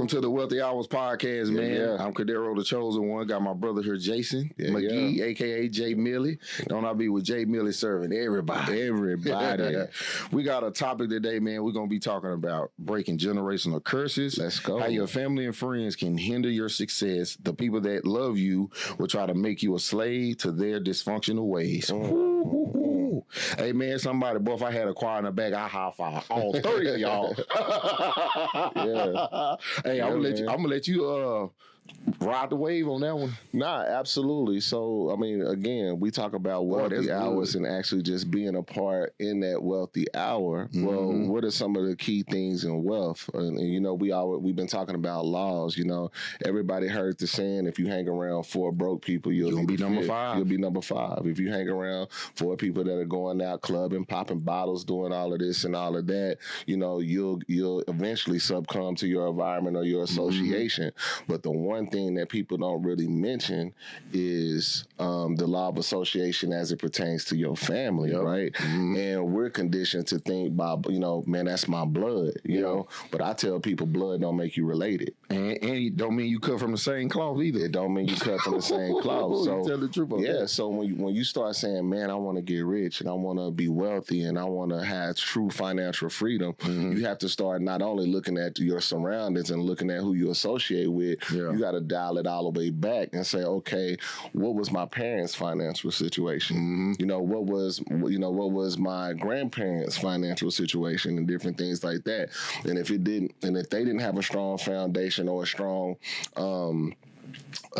Welcome to the Wealthy Hours podcast, man. Yeah. I'm Cadero, the chosen one. Got my brother here, Jason McGee, a.k.a. Jay Millie. Don't I be with Jay Millie serving everybody. We got a topic today, man. We're going to be talking about breaking generational curses. Let's go. How your family and friends can hinder your success. The people that love you will try to make you a slave to their dysfunctional ways. Hey, man, somebody, boy, if I had a choir in the back, I high five all 30 of y'all. Hey, I'm gonna let you ride the wave on that one. Nah, absolutely. So, I mean, again, we talk about wealthy hours and actually just being a part in that wealthy hour. Mm-hmm. Well, what are some of the key things in wealth? And you know, we've been talking about laws. You know, everybody heard the saying, if you hang around four broke people, you'll be number five. You'll be number five. If you hang around four people that are going out clubbing, popping bottles, doing all of this and all of that, you know, you'll eventually succumb to your environment or your association. Mm-hmm. But the one thing that people don't really mention is the law of association as it pertains to your family, right? Mm-hmm. And we're conditioned to think by, you know, man, that's my blood, you know? But I tell people blood don't make you related. And it don't mean you cut from the same cloth either. It don't mean you cut from the same cloth. So tell the truth about that. So when you start saying, man, I want to get rich and I want to be wealthy and I want to have true financial freedom, you have to start not only looking at your surroundings and looking at who you associate with, you got to dial it all the way back and say, okay, what was my parents' financial situation? Mm-hmm. You know, what was my grandparents' financial situation and different things like that. And if they didn't have a strong foundation or a strong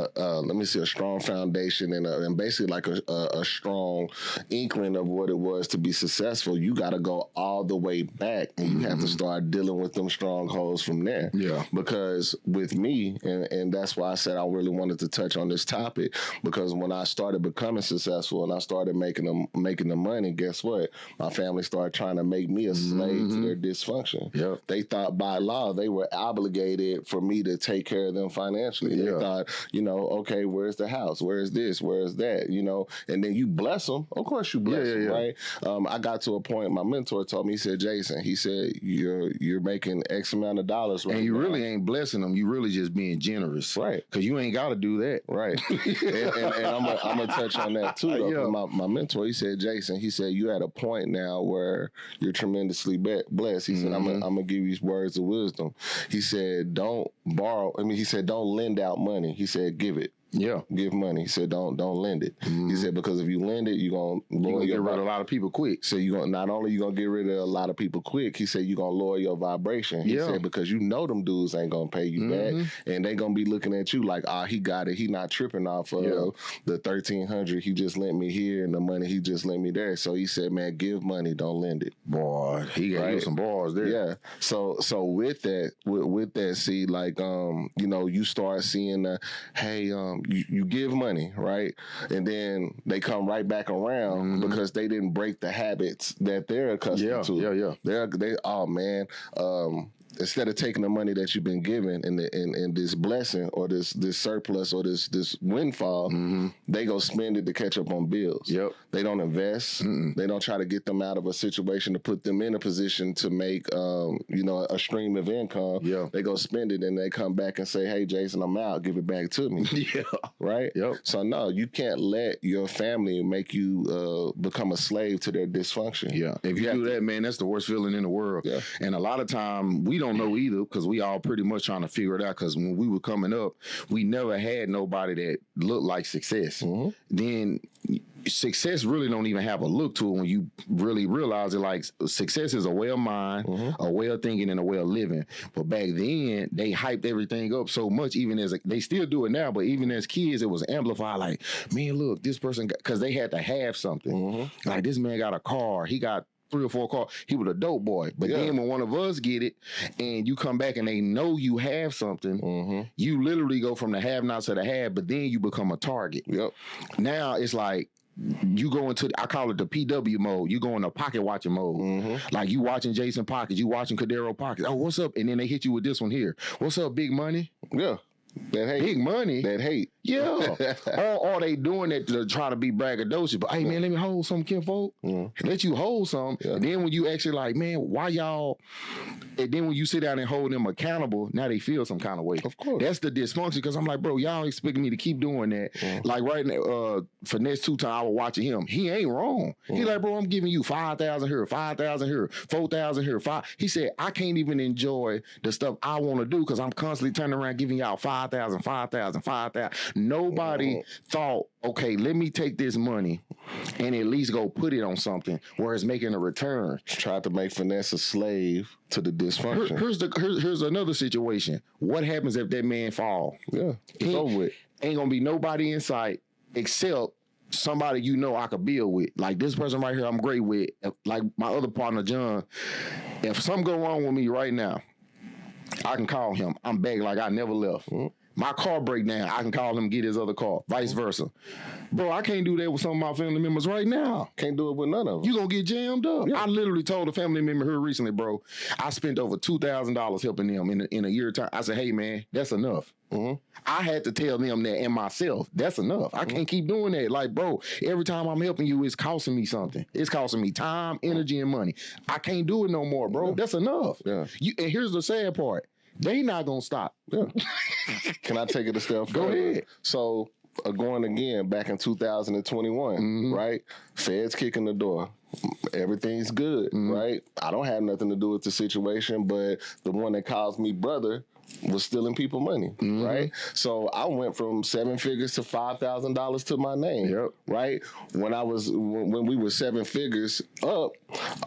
a strong foundation and basically like a strong inkling of what it was to be successful, you got to go all the way back and you have to start dealing with them strongholds from there. Yeah. Because with me, and that's why I said I really wanted to touch on this topic, because when I started becoming successful and I started making the money, guess what? My family started trying to make me a slave to their dysfunction. Yep. They thought by law they were obligated for me to take care of them financially. They thought, you know, okay, where's the house? Where's this? Where's that? You know, and then you bless them. Of course you bless them, right? I got to a point, my mentor told me, he said, Jason, he said, you're making X amount of dollars right now. And you really ain't blessing them. You really just being generous. Right. Because you ain't got to do that. Right. and I'm going to touch on that too, though. My mentor, he said, Jason, he said, you're at a point now where you're tremendously blessed. He said, I'm going to give you words of wisdom. He said, don't lend out money. He said, give it. Yeah, give money. He said, don't lend it. He said, because if you lend it, you're gonna get rid of a lot of people quick. So not only you gonna get rid of a lot of people quick, he said you're gonna lower your vibration. He said, because you know them dudes ain't gonna pay you back, and they gonna be looking at you like, he got it. He not tripping off of the $1,300 he just lent me here and the money he just lent me there. So he said, man, give money, don't lend it. Boy, he got some bars there. Yeah. So with that, see, like you know, you start seeing you give money, right? And then they come right back around because they didn't break the habits that they're accustomed to. Instead of taking the money that you've been given and this blessing or this surplus or this windfall, they go spend it to catch up on bills. Yep. They don't invest. They don't try to get them out of a situation to put them in a position to make a stream of income. Yeah. They go spend it and they come back and say, hey, Jason, I'm out. Give it back to me. Yeah. Right? Yep. So no, you can't let your family make you become a slave to their dysfunction. Yeah. If you do that, man, that's the worst feeling in the world. Yeah. And a lot of time we don't know either because we all pretty much trying to figure it out because when we were coming up, we never had nobody that looked like success. Then success really don't even have a look to it when you really realize it. Like success is a way of mind, a way of thinking, and a way of living. But back then, they hyped everything up so much. Even as they still do it now, but even as kids, it was amplified. Like, man, look, this person got, because they had to have something. Like this man got a car, he got 3 or 4 cars. He was a dope boy. But then when one of us get it and you come back and they know you have something, you literally go from the have-nots to the have, but then you become a target. Yep. Now it's like, you go into, I call it the PW mode. You go in the pocket watching mode. Like you watching Jason Pockets, you watching Cadero Pockets. Oh, what's up? And then they hit you with this one here. What's up, big money? Yeah. big money. That hate. Yeah. or they doing it to try to be braggadocious. But, hey, man, let me hold some, kinfolk. Let you hold some. Yeah. And then when you actually like, man, why y'all... And then when you sit down and hold them accountable, now they feel some kind of way. Of course. That's the dysfunction, because I'm like, bro, y'all expecting me to keep doing that. Like right now, for next 2 times I was watching him. He ain't wrong. He like, bro, I'm giving you 5,000 here, 5,000 here, 4,000 here, 5. He said, I can't even enjoy the stuff I want to do because I'm constantly turning around giving y'all 5,000, 5,000, 5,000. Nobody thought, okay, let me take this money and at least go put it on something where it's making a return. Tried to make finesse a slave to the dysfunction. Here's another situation. What happens if that man fall? Yeah, it's over with. Ain't gonna be nobody in sight except somebody you know I could build with. Like this person right here I'm great with. Like my other partner, John. If something go wrong with me right now, I can call him. I'm back like I never left. My car break down, I can call him, get his other car, vice versa. Bro, I can't do that with some of my family members right now. Can't do it with none of them. You gonna get jammed up. Yeah. I literally told a family member here recently, bro, I spent over $2,000 helping them in a year time. I said, hey, man, that's enough. I had to tell them that and myself, that's enough. I can't keep doing that. Like, bro, every time I'm helping you, it's costing me something. It's costing me time, energy, and money. I can't do it no more, bro. That's enough. Yeah. And here's the sad part. They not gonna stop. Yeah. Can I take it a step further? Go ahead. So going again back in 2021, right? Feds kicking the door. Everything's good, right? I don't have nothing to do with the situation, but the one that calls me brother was stealing people money, right? So I went from 7 figures to $5,000 to my name, right? When we were 7 figures up,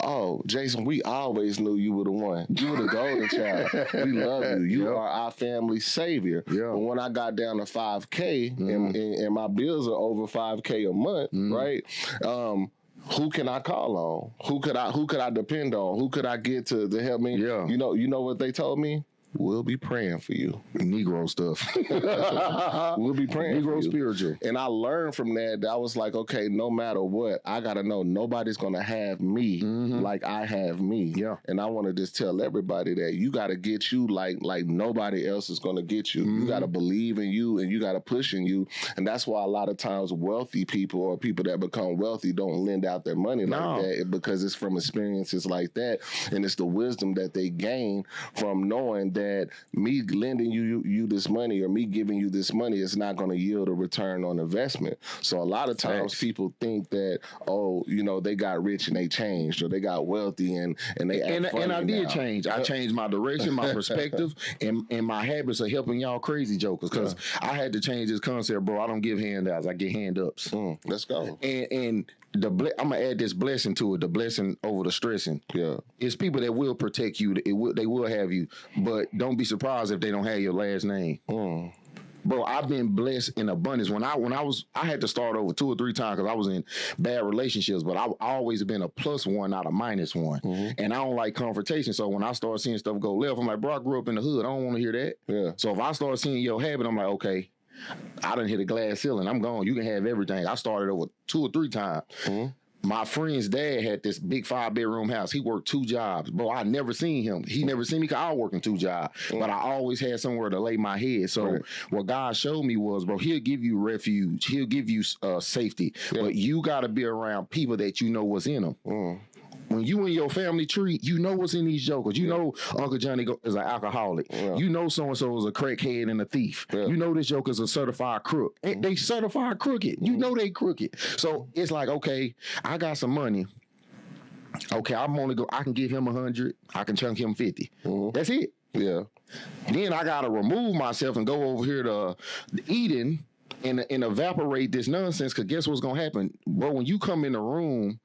oh, Jason, we always knew you were the one. You were the golden child. We love you. You are our family savior. But when I got down to 5K and my bills are over 5K a month, right? Who can I call on? Who could I depend on? Who could I get to help me? Yeah. You know what they told me? We'll be praying for you. Negro stuff. We'll be praying for you. Negro spiritual. And I learned from that. I was like, okay, no matter what, I got to know nobody's going to have me like I have me. Yeah. And I want to just tell everybody that you got to get you like nobody else is going to get you. You got to believe in you and you got to push in you. And that's why a lot of times wealthy people or people that become wealthy don't lend out their money like that, because it's from experiences like that. And it's the wisdom that they gain from knowing that me lending you this money or me giving you this money is not going to yield a return on investment. So a lot of times people think that, oh, they got rich and they changed, or they got wealthy and they act funny. And I did change. I changed my direction, my perspective, and my habits of helping y'all crazy jokers, because I had to change this concept, bro. I don't give handouts. I get hand-ups. Let's go. And I'm gonna add this blessing to it. The blessing over the stressing. Yeah, it's people that will protect you. They will have you, but don't be surprised if they don't have your last name. Bro, I've been blessed in abundance. When I had to start over 2 or 3 times because I was in bad relationships, but I've always been a +1 out of -1. And I don't like confrontation. So when I start seeing stuff go left, I'm like, bro, I grew up in the hood. I don't want to hear that. Yeah. So if I start seeing your habit, I'm like, okay, I done hit a glass ceiling. I'm gone. You can have everything. I started over 2 or 3 times. My friend's dad had this big 5-bedroom house. He worked 2 jobs. Bro, I never seen him. He never seen me because I was working 2 jobs. But I always had somewhere to lay my head. So what God showed me was, bro, he'll give you refuge. He'll give you safety. But you got to be around people that you know what's in them. When you in your family tree, you know what's in these jokers. You know Uncle Johnny is an alcoholic. You know so-and-so is a crackhead and a thief. You know this joker's a certified crook. They certified crooked. You know they crooked. So it's like, okay, I got some money. Okay, I can give him 100. I can chunk him 50. That's it. Yeah. Then I got to remove myself and go over here to Eden and evaporate this nonsense, because guess what's going to happen? Bro, when you come in the room,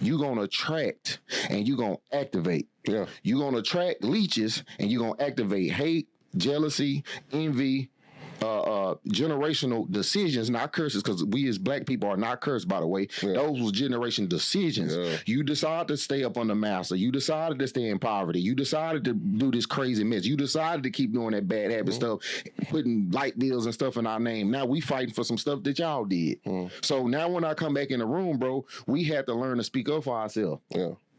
you're going to attract and you're going to activate. Yeah. You're going to attract leeches and you're going to activate hate, jealousy, envy, generational decisions, not curses, because we as black people are not cursed, by the way. Those was generation decisions. You decided to stay up on the master. You decided to stay in poverty. You decided to do this crazy mess. You decided to keep doing that bad habit stuff, putting light bills and stuff in our name. Now we fighting for some stuff that y'all did. So now when I come back in the room, bro, we had to learn to speak up for ourselves.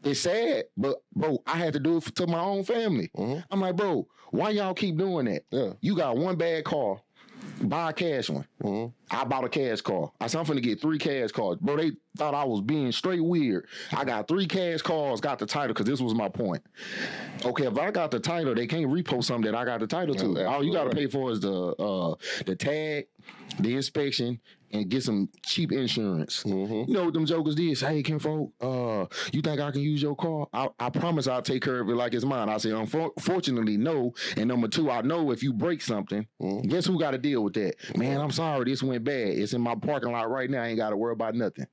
It's sad, but bro, I had to do it to my own family. I'm like, bro, why y'all keep doing that? Yeah. You got one bad car, buy a cash one. I bought a cash car. I said, I'm finna get 3 cash cars. Bro, they thought I was being straight weird. I got 3 cash cars, got the title, because this was my point. Okay, if I got the title, they can't repost something that I got the title to. All you got to pay for is the tag, the inspection, and get some cheap insurance. You know what them jokers did? Say, hey, kinfolk, you think I can use your car? I promise I'll take care of it like it's mine. I say, unfortunately, no. And number 2, I know if you break something, guess who got to deal with that? Man, I'm sorry, this went bad. It's in my parking lot right now. I ain't got to worry about nothing.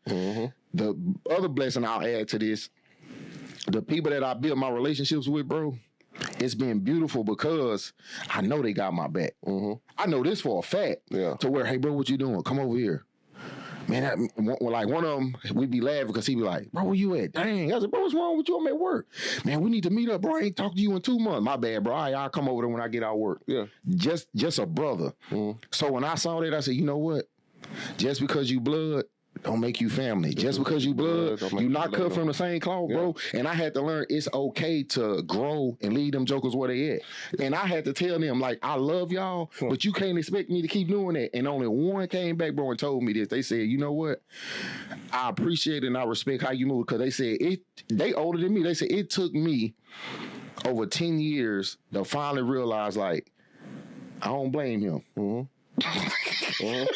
The other blessing I'll add to this, the people that I built my relationships with, bro, it's been beautiful because I know they got my back. I know this for a fact. To where, hey, bro, what you doing? Come over here. Man, like one of them, we'd be laughing because he'd be like, bro, where you at? Dang. I said, bro, what's wrong with you? I'm at work. Man, we need to meet up, bro. I ain't talked to you in 2 months. My bad, bro. I'll come over there when I get out of work. Just a brother. So when I saw that, I said, you know what? Just because you blood, don't make you family. Just because you blood, you not cut from the same cloth, bro. And I had to learn it's okay to grow and leave them jokers where they at. And I had to tell them, like, I love y'all, but you can't expect me to keep doing that. And only one came back, bro, and told me this. They said, you know what? I appreciate it and I respect how you move, because they said, they older than me. They said, it took me over 10 years to finally realize, like, I don't blame him. And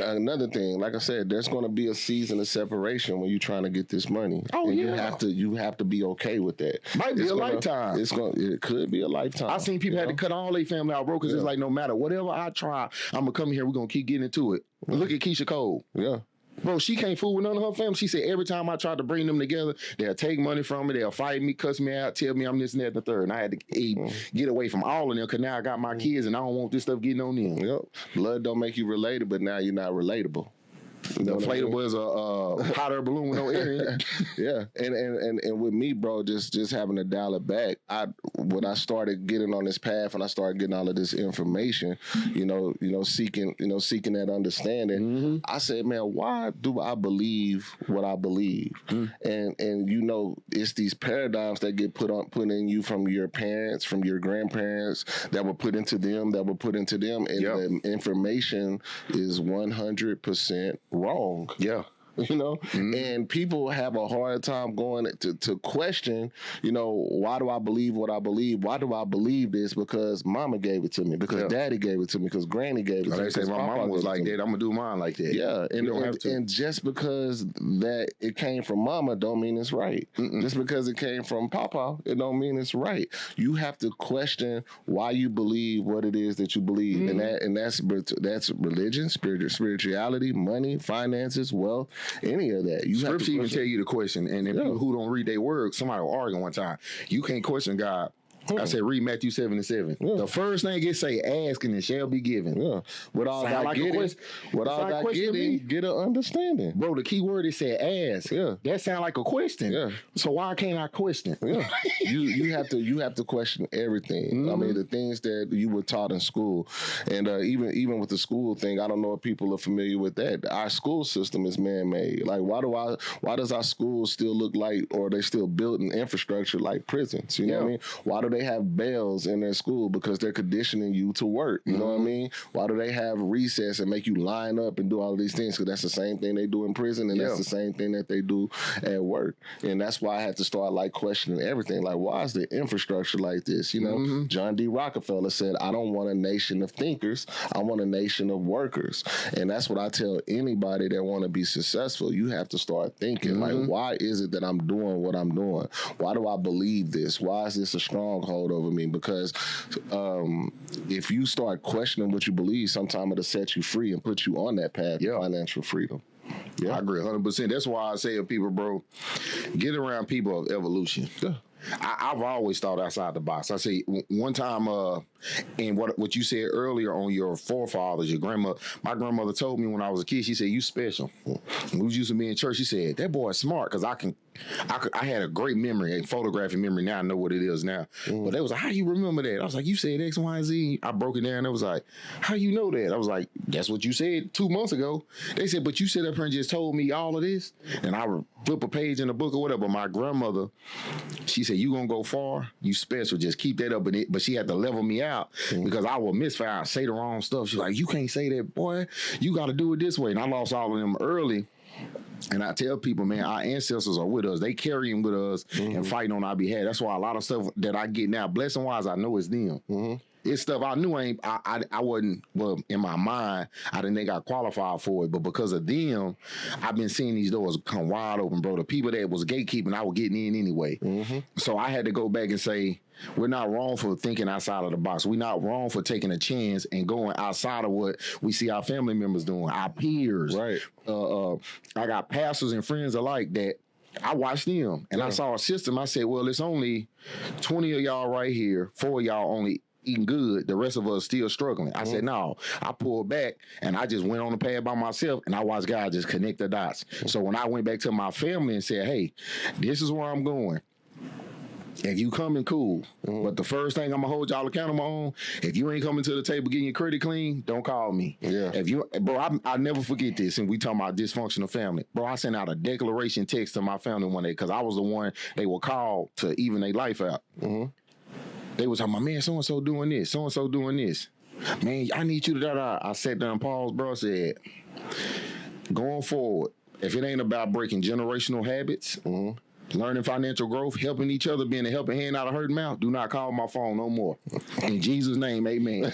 another thing, like I said, there's going to be a season of separation when you're trying to get this money. You have to be okay with that. Might be a lifetime. It could be a lifetime. I've seen people had to cut all their family out, bro, because it's like, no matter whatever I try, I'm gonna come here. We're gonna keep getting into it. Look at Keisha Cole. Bro, she can't fool with none of her family. She said every time I tried to bring them together, they'll take money from me, they'll fight me, cuss me out, tell me I'm this and that and the third. And I had to get away from all of them, because now I got my kids and I don't want this stuff getting on them. Blood don't make you related, but now you're not relatable. The inflatable is a hot air balloon with no air in it. And with me, bro, just having to dial it back. When I started getting on this path and I started getting all of this information, seeking that understanding, I said, man, why do I believe what I believe? And it's these paradigms that get put in you from your parents, from your grandparents, that were put into them, and the information is 100% wrong. And people have a hard time going to question, why do I believe what I believe? Why do I believe this? Because mama gave it to me, because daddy gave it to me, because granny gave it to me. They say my mama was like that, I'm gonna do mine like that. And just because that it came from mama don't mean it's right. Just because it came from papa, it don't mean it's right. You have to question why you believe what it is that you believe. And that's religion, spirituality, money, finances, wealth, any of that. Scripture even tell you to question. And if people who don't read their word, somebody will argue one time, you can't question God. I said, read Matthew 7:7. The first thing it say, ask and it shall be given. With all that getting, get an understanding. Bro, the key word is said ask. That sound like a question. So why can't I question? You have to question everything. I mean, the things that you were taught in school. And even with the school thing, I don't know if people are familiar with that. Our school system is man-made. Like, why does our schools still look like, or they still built an infrastructure like prisons? You know what I mean? Why do they have bells in their school? Because they're conditioning you to work. You know what I mean? Why do they have recess and make you line up and do all of these things? Because that's the same thing they do in prison, and that's the same thing that they do at work. And that's why I had to start questioning everything. Like, why is the infrastructure like this? John D. Rockefeller said, I don't want a nation of thinkers. I want a nation of workers. And that's what I tell anybody that want to be successful. You have to start thinking, like, why is it that I'm doing what I'm doing? Why do I believe this? Why is this a stronghold over me? Because if you start questioning what you believe, sometime it'll set you free and put you on that path to financial freedom. I agree 100%. That's why I say to people, bro, get around people of evolution. I've always thought outside the box. I say one time And what you said earlier on your forefathers, your grandmother, my grandmother told me when I was a kid, she said, you special. When we used to be in church, she said, that boy's smart, because I had a great memory, a photographic memory. Now I know what it is now. But they was like, how do you remember that? I was like, you said X, Y, and Z. I broke it down, and it was like, how you know that? I was like, that's what you said 2 months ago. They said, but you sit up here and just told me all of this? And I would flip a page in the book or whatever. But my grandmother, she said, you gonna go far, you special, just keep that up. But she had to level me out because I would misfire, say the wrong stuff. She's like, you can't say that, boy. You got to do it this way. And I lost all of them early. And I tell people, man, our ancestors are with us. They carrying with us and fighting on our behalf. That's why a lot of stuff that I get now, blessing-wise, I know it's them. It's stuff I knew I wasn't, well, in my mind, I didn't think I qualified for it. But because of them, I've been seeing these doors come wide open, bro. The people that was gatekeeping, I was getting in anyway. So I had to go back and say, we're not wrong for thinking outside of the box. We're not wrong for taking a chance and going outside of what we see our family members doing, our peers. Right. I got pastors and friends alike that I watched them, and I saw a system. I said, well, it's only 20 of y'all right here, 4 of y'all only eating good, the rest of us still struggling. I said, no. I pulled back and I just went on the path by myself, and I watched God just connect the dots. So when I went back to my family and said, hey, this is where I'm going. If you coming, cool. But the first thing I'm gonna hold y'all accountable on, if you ain't coming to the table getting your credit clean, don't call me. If you, bro, I never forget this. And we talking about dysfunctional family, bro. I sent out a declaration text to my family one day because I was the one they were called to even their life out. They was talking about, man, so and so doing this, so and so doing this. Man, I need you to da. I sat down, paused, bro. Said, going forward, if it ain't about breaking generational habits. Learning financial growth, helping each other, being a helping hand, out of hurting mouth, do not call my phone no more. In Jesus' name, amen.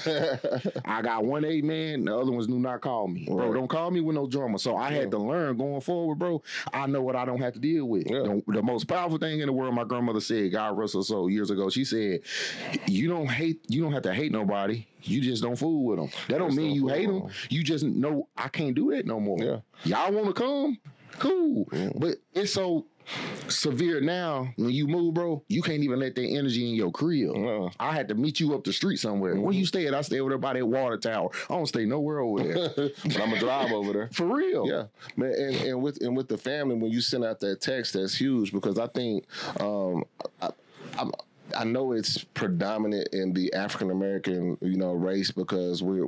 I got one amen, the other ones do not call me. Bro, don't call me with no drama. So I had to learn going forward, bro, I know what I don't have to deal with. The most powerful thing in the world, my grandmother said, God rest her soul, years ago, she said, you don't have to hate nobody. You just don't fool with them. That don't mean you hate them. You just know I can't do that no more. Y'all want to come? Cool. But it's so severe now when you move, bro, you can't even let that energy in your crib. I had to meet you up the street somewhere. Where you stay at? I stay over there by that water tower. I don't stay nowhere over there. But I'm gonna drive over there. For real. Yeah. Man, and with the family, when you send out that text, that's huge, because I think I know it's predominant in the African American, race, because we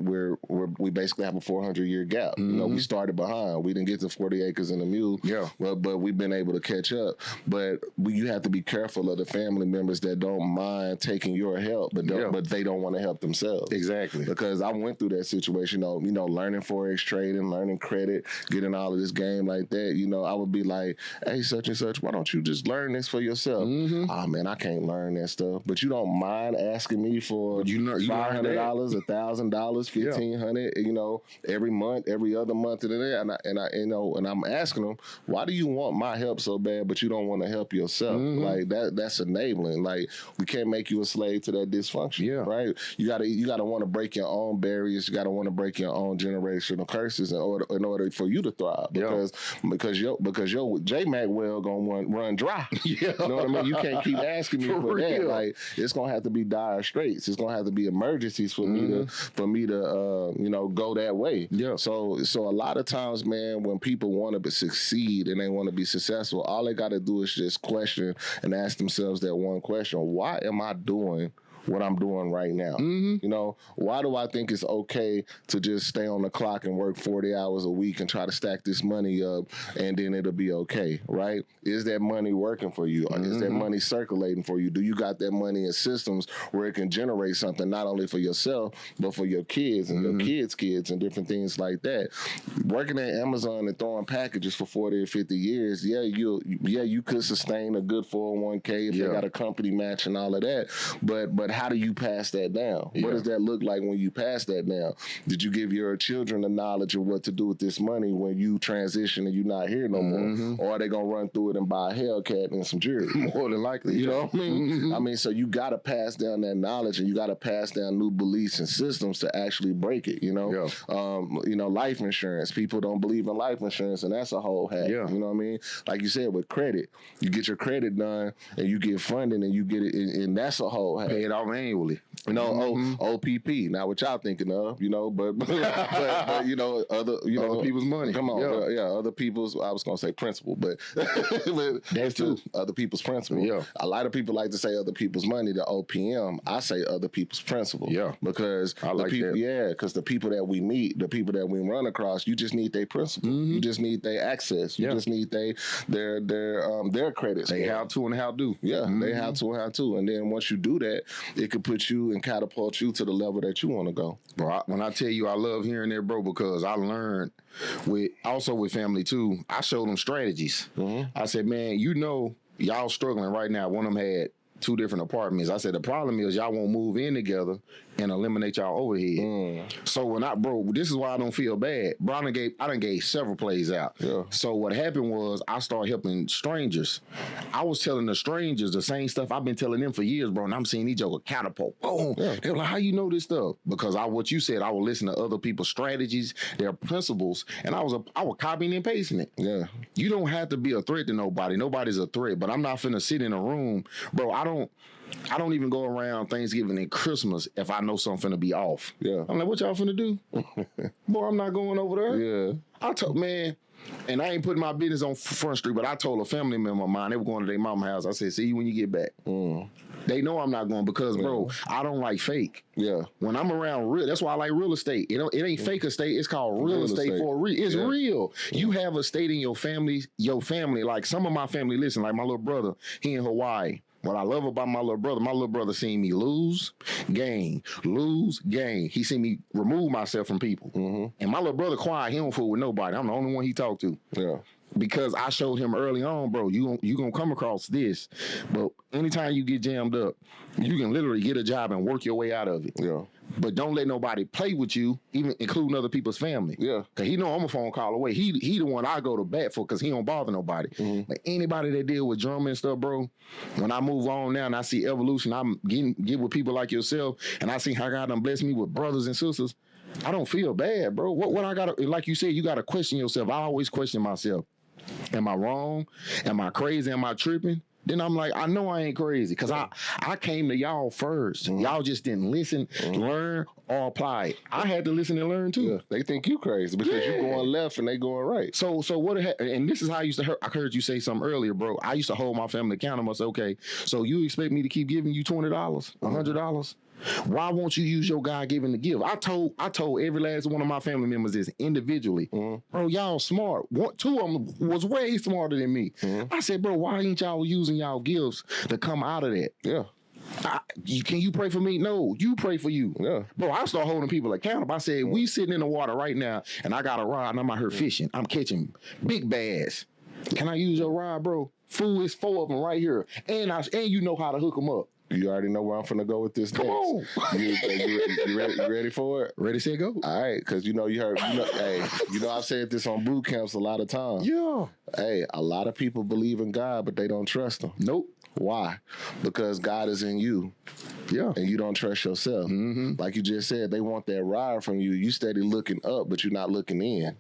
basically have a 400-year gap. We started behind. We didn't get to 40 acres and a mule. But we've been able to catch up. But you have to be careful of the family members that don't mind taking your help, but they don't want to help themselves. Exactly. Because I went through that situation. Learning forex trading, learning credit, getting all of this game like that. I would be like, hey, such and such, why don't you just learn this for yourself? Oh man, I can't learn that stuff. But you don't mind asking me for $500, $1,000, $1,500, every month, every other month, and I'm asking them, why do you want my help so bad, but you don't want to help yourself? Like that's enabling. Like, we can't make you a slave to that dysfunction, right? You gotta want to break your own barriers. You gotta want to break your own generational curses in order for you to thrive. Because your J Mac well gonna run dry. You know what I mean? You can't keep asking me for that. Like, it's gonna have to be dire straits. It's gonna have to be emergencies for me to go that way. So a lot of times, man, when people want to succeed and they want to be successful, all they got to do is just question and ask themselves that one question: why am I doing what I'm doing right now? Why do I think it's okay to just stay on the clock and work 40 hours a week and try to stack this money up and then it'll be okay, right? Is that money working for you? Or is that money circulating for you? Do you got that money in systems where it can generate something not only for yourself, but for your kids and your kids' kids and different things like that? Working at Amazon and throwing packages for 40 or 50 years, you could sustain a good 401k if they got a company match and all of that, but how do you pass that down? What does that look like when you pass that down? Did you give your children the knowledge of what to do with this money when you transition and you're not here no more? Or are they going to run through it and buy a Hellcat and some jewelry? More than likely. You know what I mean? I mean, so you got to pass down that knowledge, and you got to pass down new beliefs and systems to actually break it, life insurance. People don't believe in life insurance, and that's a whole hack. You know what I mean? Like you said, with credit, you get your credit done and you get funding and you get it, and that's a whole hack. Pay it off off annually. You know, OPP. Not what y'all thinking of, you know, but you know, other people's money. Come on, other people's. I was gonna say principle, but that's too other people's principle. Yeah, a lot of people like to say other people's money. The OPM, I say other people's principle. Yeah, because I like that. Yeah, because the people that we meet, the people that we run across, you just need their principle. You just need their access. You just need their credits. They how to and how do. Yeah, they how to and how to. And then once you do that, it could put you and catapult you to the level that you want to go. Bro, when I tell you I love hearing that, bro, because I learned with family too, I showed them strategies. I said, man, you know, y'all struggling right now. One of them had 2 different apartments. I said, the problem is y'all won't move in together and eliminate y'all overhead. So when this is why I don't feel bad. Bro, I done gave several plays out. Yeah. So what happened was I started helping strangers. I was telling the strangers the same stuff I've been telling them for years, bro, and I'm seeing these jokers catapult. Boom. Yeah. They were like, how you know this stuff? Because what you said, I would listen to other people's strategies, their principles, and I was copying and pasting it. Yeah. You don't have to be a threat to nobody. Nobody's a threat, but I'm not finna sit in a room. Bro, I don't even go around Thanksgiving and Christmas if I know something finna be off. Yeah. I'm like, what y'all finna do? Boy, I'm not going over there. Yeah. I told, man, and I ain't putting my business on Front Street, but I told a family member of mine, they were going to their mama's house. I said, see you when you get back. They know I'm not going because, bro, I don't like fake. Yeah. When I'm around real, that's why I like real estate. It ain't fake estate. It's called real estate for a reason. It's real. You have a state in your family, like some of my family, listen, like my little brother, he in Hawaii. What I love about my little brother seen me lose, gain. He seen me remove myself from people. And my little brother quiet, he don't fool with nobody. I'm the only one he talked to. Yeah. Because I showed him early on, bro, you gonna come across this. But anytime you get jammed up, you can literally get a job and work your way out of it. Yeah. But don't let nobody play with you, even including other people's family. Yeah. Because he know I'm a phone call away. He the one I go to bat for because he don't bother nobody. But anybody that deal with drama and stuff, bro, when I move on now and I see evolution, I'm get with people like yourself, and I see how God done blessed me with brothers and sisters, I don't feel bad, bro. What I gotta, like you said, you gotta question yourself. I always question myself. Am I wrong? Am I crazy? Am I tripping? Then I'm like, I know I ain't crazy because I came to y'all first. Y'all just didn't listen, learn, or apply it. I had to listen and learn too. Yeah. They think you crazy because you going left and they going right. So what? And this is how I used to. I heard you say something earlier, bro. I used to hold my family accountable. I said, okay, so you expect me to keep giving you $20, $100? Why won't you use your God-given to give? I told every last one of my family members this individually. Bro, y'all smart. 2 of them was way smarter than me. I said, bro, why ain't y'all using y'all gifts to come out of that? Yeah. Can you pray for me? No, you pray for you. Yeah. Bro, I start holding people accountable. I said, we sitting in the water right now, and I got a rod, and I'm out here fishing. I'm catching big bass. Can I use your rod, bro? Fool, it's 4 of them right here. And you know how to hook them up. You already know where I'm finna go with this Come on. You ready for it? Ready, set, go. All right, because you heard, hey, I've said this on boot camps a lot of times. Yeah. Hey, a lot of people believe in God, but they don't trust him. Nope. Why? Because God is in you. Yeah. And you don't trust yourself. Like you just said, they want that ride from you. You steady looking up, but you're not looking in.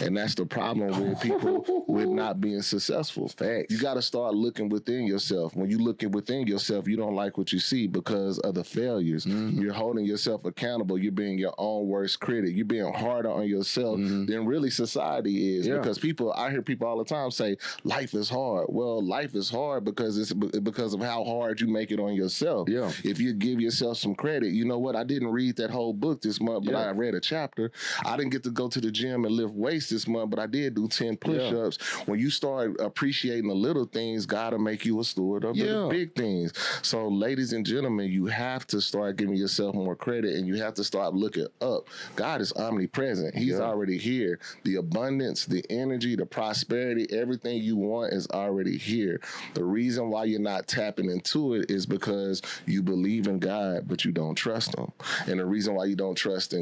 And that's the problem with people with not being successful. Facts. You got to start looking within yourself. When you looking within yourself, you don't like what you see because of the failures. You're holding yourself accountable. You're being your own worst critic. You're being harder on yourself than really society is. Because I hear people all the time say, life is hard. Well, life is hard because it's because of how hard you make it on yourself. Yeah. If you give yourself some credit, you know what? I didn't read that whole book this month, but I read a chapter. I didn't get to go to the gym and lift weights this month, but I did do 10 push-ups. When you start appreciating the little things, God will make you a steward of the big things. So, ladies and gentlemen, you have to start giving yourself more credit, and you have to start looking up. God is omnipresent. He's already here. The abundance, the energy, the prosperity, everything you want is already here. The reason why you're not tapping into it is because you believe in God, but you don't trust him. And the reason why you don't trust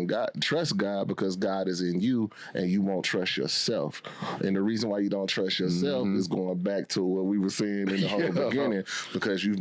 God because God is in you, and you want won't trust yourself. And the reason why you don't trust yourself is going back to what we were saying in the whole beginning, because you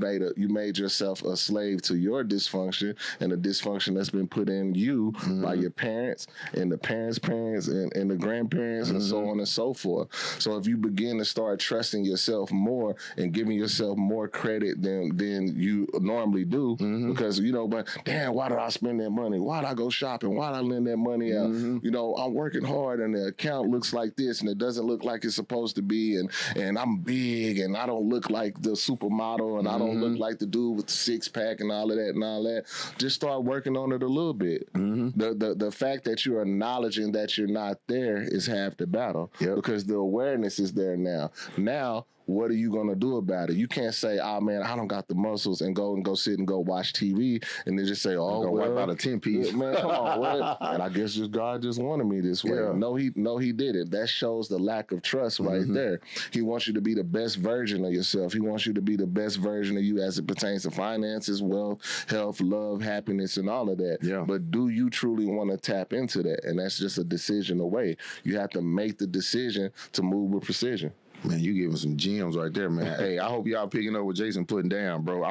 made yourself a slave to your dysfunction and the dysfunction that's been put in you by your parents and the parents' parents and the grandparents and so on and so forth. So if you begin to start trusting yourself more and giving yourself more credit than you normally do, because, but damn, why did I spend that money? Why did I go shopping? Why did I lend that money out? I'm working hard and the account looks like this and it doesn't look like it's supposed to be, and I'm big and I don't look like the supermodel and I don't look like the dude with the six-pack and all of that. Just start working on it a little bit. The fact that you're acknowledging that you're not there is half the battle, because the awareness is there now. Now, what are you going to do about it? You can't say, oh, man, I don't got the muscles and go sit and go watch TV and then just say, oh, wipe out a 10-piece. Man, come on, what? And I guess God just wanted me this way. Yeah. No, he didn't. That shows the lack of trust right there. He wants you to be the best version of yourself. He wants you to be the best version of you as it pertains to finances, wealth, health, love, happiness, and all of that. Yeah. But do you truly want to tap into that? And that's just a decision away. You have to make the decision to move with precision. Man, you giving some gems right there, man. Hey, I hope y'all picking up what Jason putting down, bro.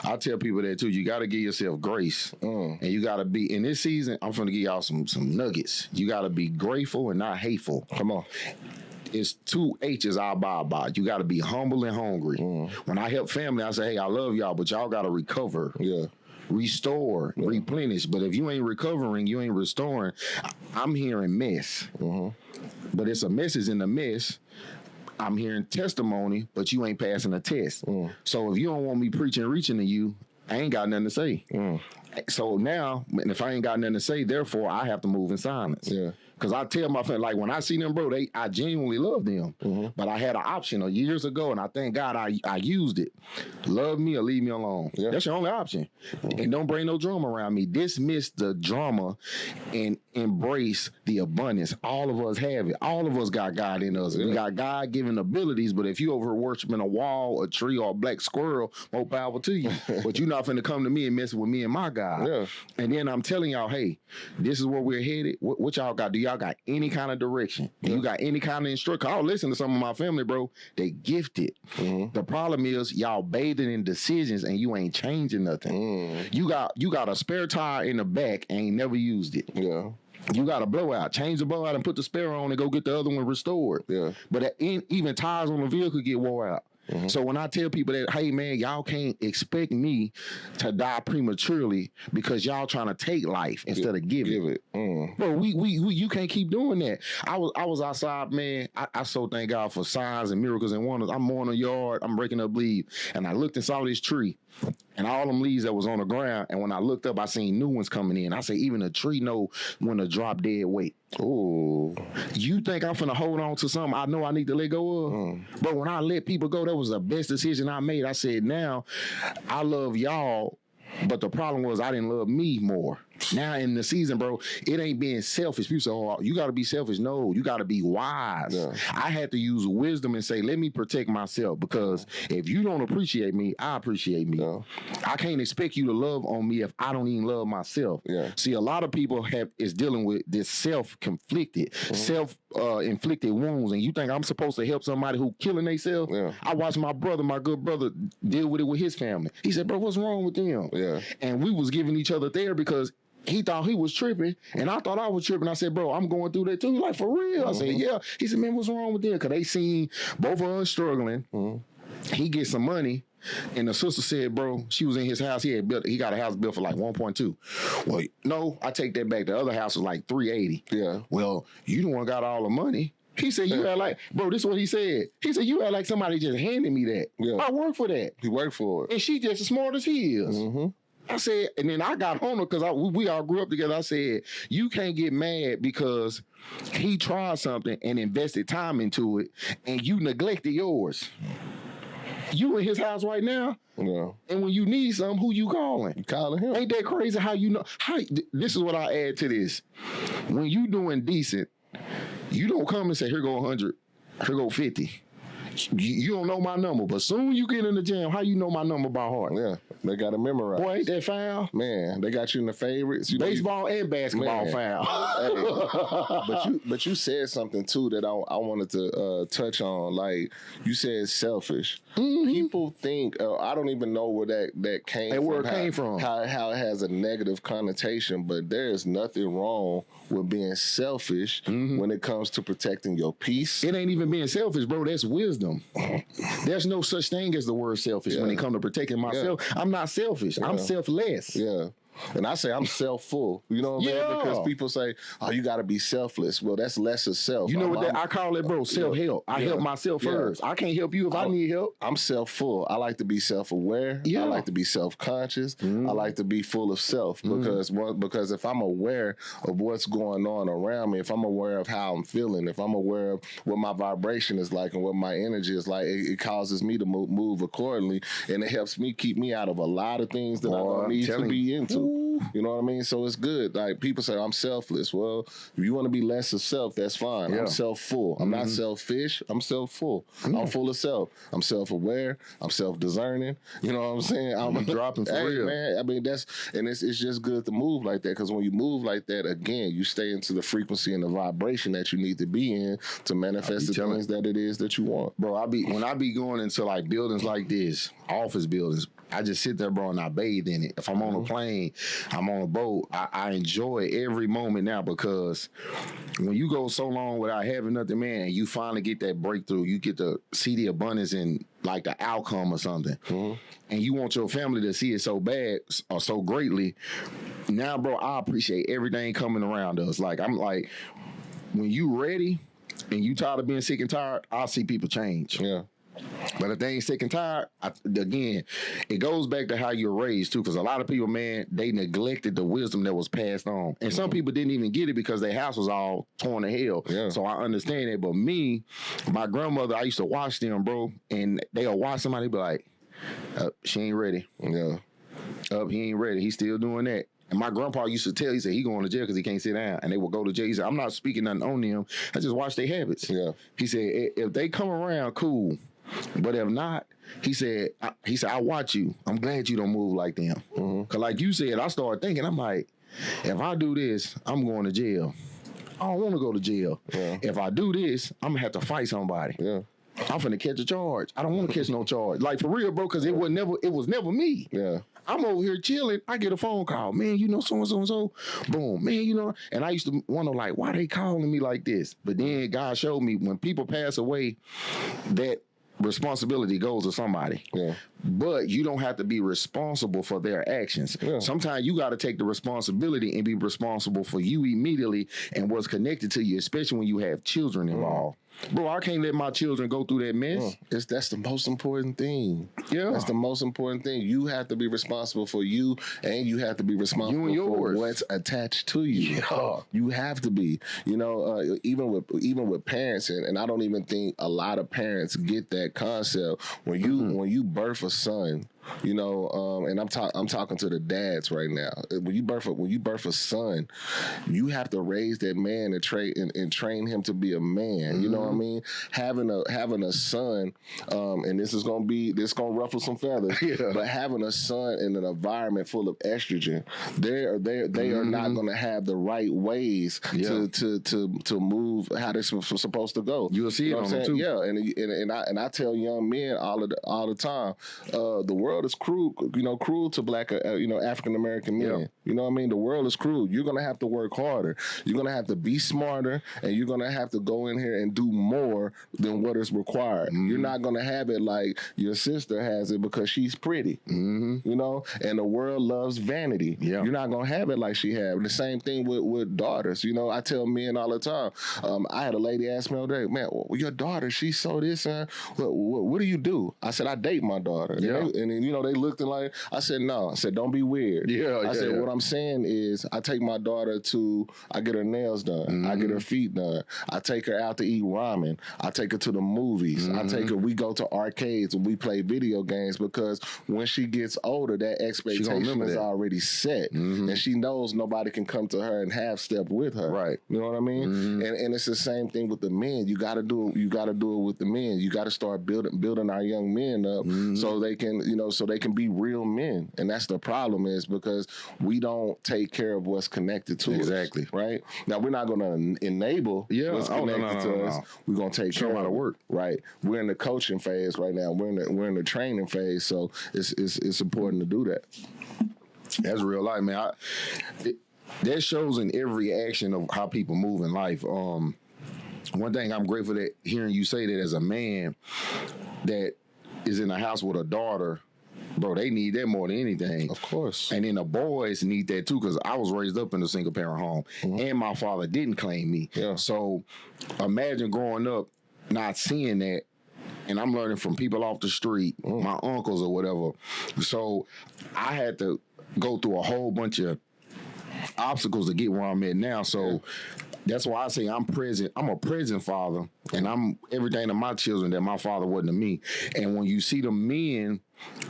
I'll tell people that too. You got to give yourself grace, and you got to be in this season. I'm going to give y'all some nuggets. You got to be grateful and not hateful. Come on. It's 2 H's I abide by. You got to be humble and hungry. When I help family, I say, hey, I love y'all, but y'all got to recover. Yeah. Restore, replenish. But if you ain't recovering, you ain't restoring, I'm hearing mess. But it's a message in the mess. I'm hearing testimony, but you ain't passing a test. So if you don't want me preaching and reaching to you, I ain't got nothing to say. So now, if I ain't got nothing to say, therefore, I have to move in silence. Yeah. Because I tell my friend, like when I see them, bro, I genuinely love them. But I had an option years ago, and I thank God I used it. Love me or leave me alone. Yeah. That's your only option. And don't bring no drama around me. Dismiss the drama and embrace the abundance. All of us have it. All of us got God in us. We got God-given abilities, but if you over worshiping a wall, a tree, or a black squirrel, more power to you. But you're not finna come to me and mess with me and my God. Yeah. And then I'm telling y'all, hey, this is where we're headed. What y'all got? Do y'all got any kind of direction? Do you got any kind of instruction? I'll listen to some of my family, bro. They gifted. The problem is y'all bathing in decisions and you ain't changing nothing. You got a spare tire in the back and ain't never used it. Yeah. You got a blowout. Change the blowout and put the spare on and go get the other one restored. Yeah. But even tires on the vehicle get wore out. So when I tell people that, hey, man, y'all can't expect me to die prematurely because y'all trying to take life instead of give it. Bro, we you can't keep doing that. I was outside, man. I so thank God for signs and miracles and wonders. I'm mowing a yard. I'm breaking up leaves. And I looked and saw this tree. And all them leaves that was on the ground, and when I looked up, I seen new ones coming in. I say, even a tree know when to drop dead weight. Oh, you think I'm finna hold on to something I know I need to let go of? But when I let people go, that was the best decision I made. I said, now I love y'all, but the problem was I didn't love me more. Now in the season, bro, it ain't being selfish. People say, oh, you got to be selfish. No, you got to be wise. Yeah. I had to use wisdom and say, let me protect myself, because if you don't appreciate me, I appreciate me. Yeah. I can't expect you to love on me if I don't even love myself. Yeah. See, a lot of people is dealing with this self-conflicted, self-inflicted wounds, and you think I'm supposed to help somebody who killing themselves? Yeah. I watched my good brother, deal with it with his family. He said, bro, what's wrong with them? Yeah. And we was giving each other therapy because he thought he was tripping, and I thought I was tripping. I said, bro, I'm going through that too. He's like, for real? I said, yeah. He said, man, what's wrong with them? Because they seen both of us struggling. He gets some money, and the sister said, bro, she was in his house. He got a house built for like 1.2. Well, no, I take that back. The other house was like 380. Yeah. Well, you the one got all the money. He said, you act like, bro, this is what he said. He said, you act like somebody just handed me that. Yeah. I work for that. He worked for it. And she just as smart as he is. I said, and then I got on her because we all grew up together. I said, you can't get mad because he tried something and invested time into it, and you neglected yours. You in his house right now, and when you need something, who you calling? You calling him. Ain't that crazy how you know? This is what I add to this. When you doing decent, you don't come and say, here go 100, here go 50. You don't know my number, but soon you get in the gym, how you know my number by heart? Yeah, they got to memorize. Boy, ain't that foul? Man, they got you in the favorites. Baseball and basketball foul. Hey, but you said something too that I wanted to touch on. Like you said, selfish. Mm-hmm. People think I don't even know where that came from. Where it came from? How it has a negative connotation, but there is nothing wrong with being selfish when it comes to protecting your peace. It ain't even being selfish, bro. That's wisdom. There's no such thing as the word selfish when it comes to protecting myself. Yeah. I'm not selfish. Yeah. I'm selfless. Yeah. And I say I'm self-full. You know what I mean? Because people say, oh, you got to be selfless. Well, that's less of self. You know what I call it, bro? Self-help. I help myself first. I can't help you if I need help. I'm self-full. I like to be self-aware. I like to be self-conscious. I like to be full of self because if I'm aware of what's going on around me, if I'm aware of how I'm feeling, if I'm aware of what my vibration is like and what my energy is like, it causes me to move accordingly, and it helps me keep me out of a lot of things that I don't need to be into. You know what I mean? So it's good. Like people say, I'm selfless. Well, if you want to be less of self, that's fine. I'm self-full. I'm not selfish. I'm self-full. I'm full of self. I'm self-aware. I'm self-discerning. You know what I'm saying? I'm dropping for real. Man, I mean, it's just good to move like that, because when you move like that, again, you stay into the frequency and the vibration that you need to be in to manifest the things that it is that you want. Bro, when I be going into like buildings like this, office buildings, I just sit there, bro, and I bathe in it. If I'm on a plane, I'm on a boat, I enjoy every moment now, because when you go so long without having nothing, man, and you finally get that breakthrough, you get to see the abundance in like the outcome or something, and you want your family to see it so bad or so greatly. Now, bro, I appreciate everything coming around us. Like, I'm like, when you ready and you tired of being sick and tired, I'll see people change. Yeah. But if they ain't sick and tired, again, it goes back to how you're raised, too, because a lot of people, man, they neglected the wisdom that was passed on. And some people didn't even get it because their house was all torn to hell. Yeah. So I understand it. But me, my grandmother, I used to watch them, bro, and they'll watch somebody be like, she ain't ready. Yeah. He ain't ready. He's still doing that. And my grandpa used to tell, he said, he going to jail because he can't sit down. And they would go to jail. He said, I'm not speaking nothing on them. I just watch their habits. Yeah. He said, if they come around, cool. But if not, he said, I watch you. I'm glad you don't move like them. Because like you said, I started thinking, I'm like, if I do this, I'm going to jail. I don't want to go to jail. Yeah. If I do this, I'm going to have to fight somebody. Yeah. I'm finna catch a charge. I don't want to catch no charge. Like, for real, bro, because it was never me. Yeah. I'm over here chilling. I get a phone call. Man, you know so-and-so and so. Boom. Man, you know. And I used to wonder, like, why they calling me like this? But then God showed me when people pass away, that responsibility goes to somebody. Yeah. But you don't have to be responsible for their actions. Yeah. Sometimes you got to take the responsibility and be responsible for you immediately and what's connected to you, especially when you have children involved. Bro, I can't let my children go through that mess. That's the most important thing. Yeah. That's the most important thing. You have to be responsible for you, and you have to be responsible for what's attached to you. Yeah. You have to be. You know, even with parents, and I don't even think a lot of parents get that concept. When you birth a son, you know, and I'm talking to the dads right now. When you birth a son, you have to raise that man and train him to be a man. You know what I mean? Having a son, and this is gonna ruffle some feathers. Yeah. But having a son in an environment full of estrogen, they are not gonna have the right ways to move how they're supposed to go. You'll see it on them too. Yeah, and I tell young men all the time, the world is cruel to black, African American men. Yeah. You know what I mean? The world is cruel. You're going to have to work harder. You're going to have to be smarter, and you're going to have to go in here and do more than what is required. You're not going to have it like your sister has it because she's pretty, you know, and the world loves vanity. Yeah. You're not going to have it like she had. The same thing with daughters. You know, I tell men all the time, I had a lady ask me the other day, man, your daughter, she's so this, what do you do? I said, I date my daughter. Yeah. And then, you know, they looked and like, I said, no. I said, don't be weird. I said, what I'm saying is I take my daughter I get her nails done. I get her feet done. I take her out to eat ramen. I take her to the movies. We go to arcades and we play video games because when she gets older, that expectation is already set. And she knows nobody can come to her and half step with her. Right. You know what I mean? And it's the same thing with the men. You gotta do it with the men. You gotta start building our young men up so they can, you know, so they can be real men. And that's the problem is because we don't take care of what's connected to us. Right? Now we're not gonna enable what's connected to us. We're gonna take care of the work. Right. We're in the coaching phase right now. We're in the training phase. So it's important to do that. That's real life, man. That shows in every action of how people move in life. One thing I'm grateful that hearing you say that as a man that is in a house with a daughter, bro, they need that more than anything. Of course. And then the boys need that too, because I was raised up in a single parent home and my father didn't claim me. So imagine growing up not seeing that. And I'm learning from people off the street, my uncles or whatever. So I had to go through a whole bunch of obstacles to get where I'm at now. So that's why I say I'm present. I'm a present father, and I'm everything to my children that my father wasn't to me. And when you see the men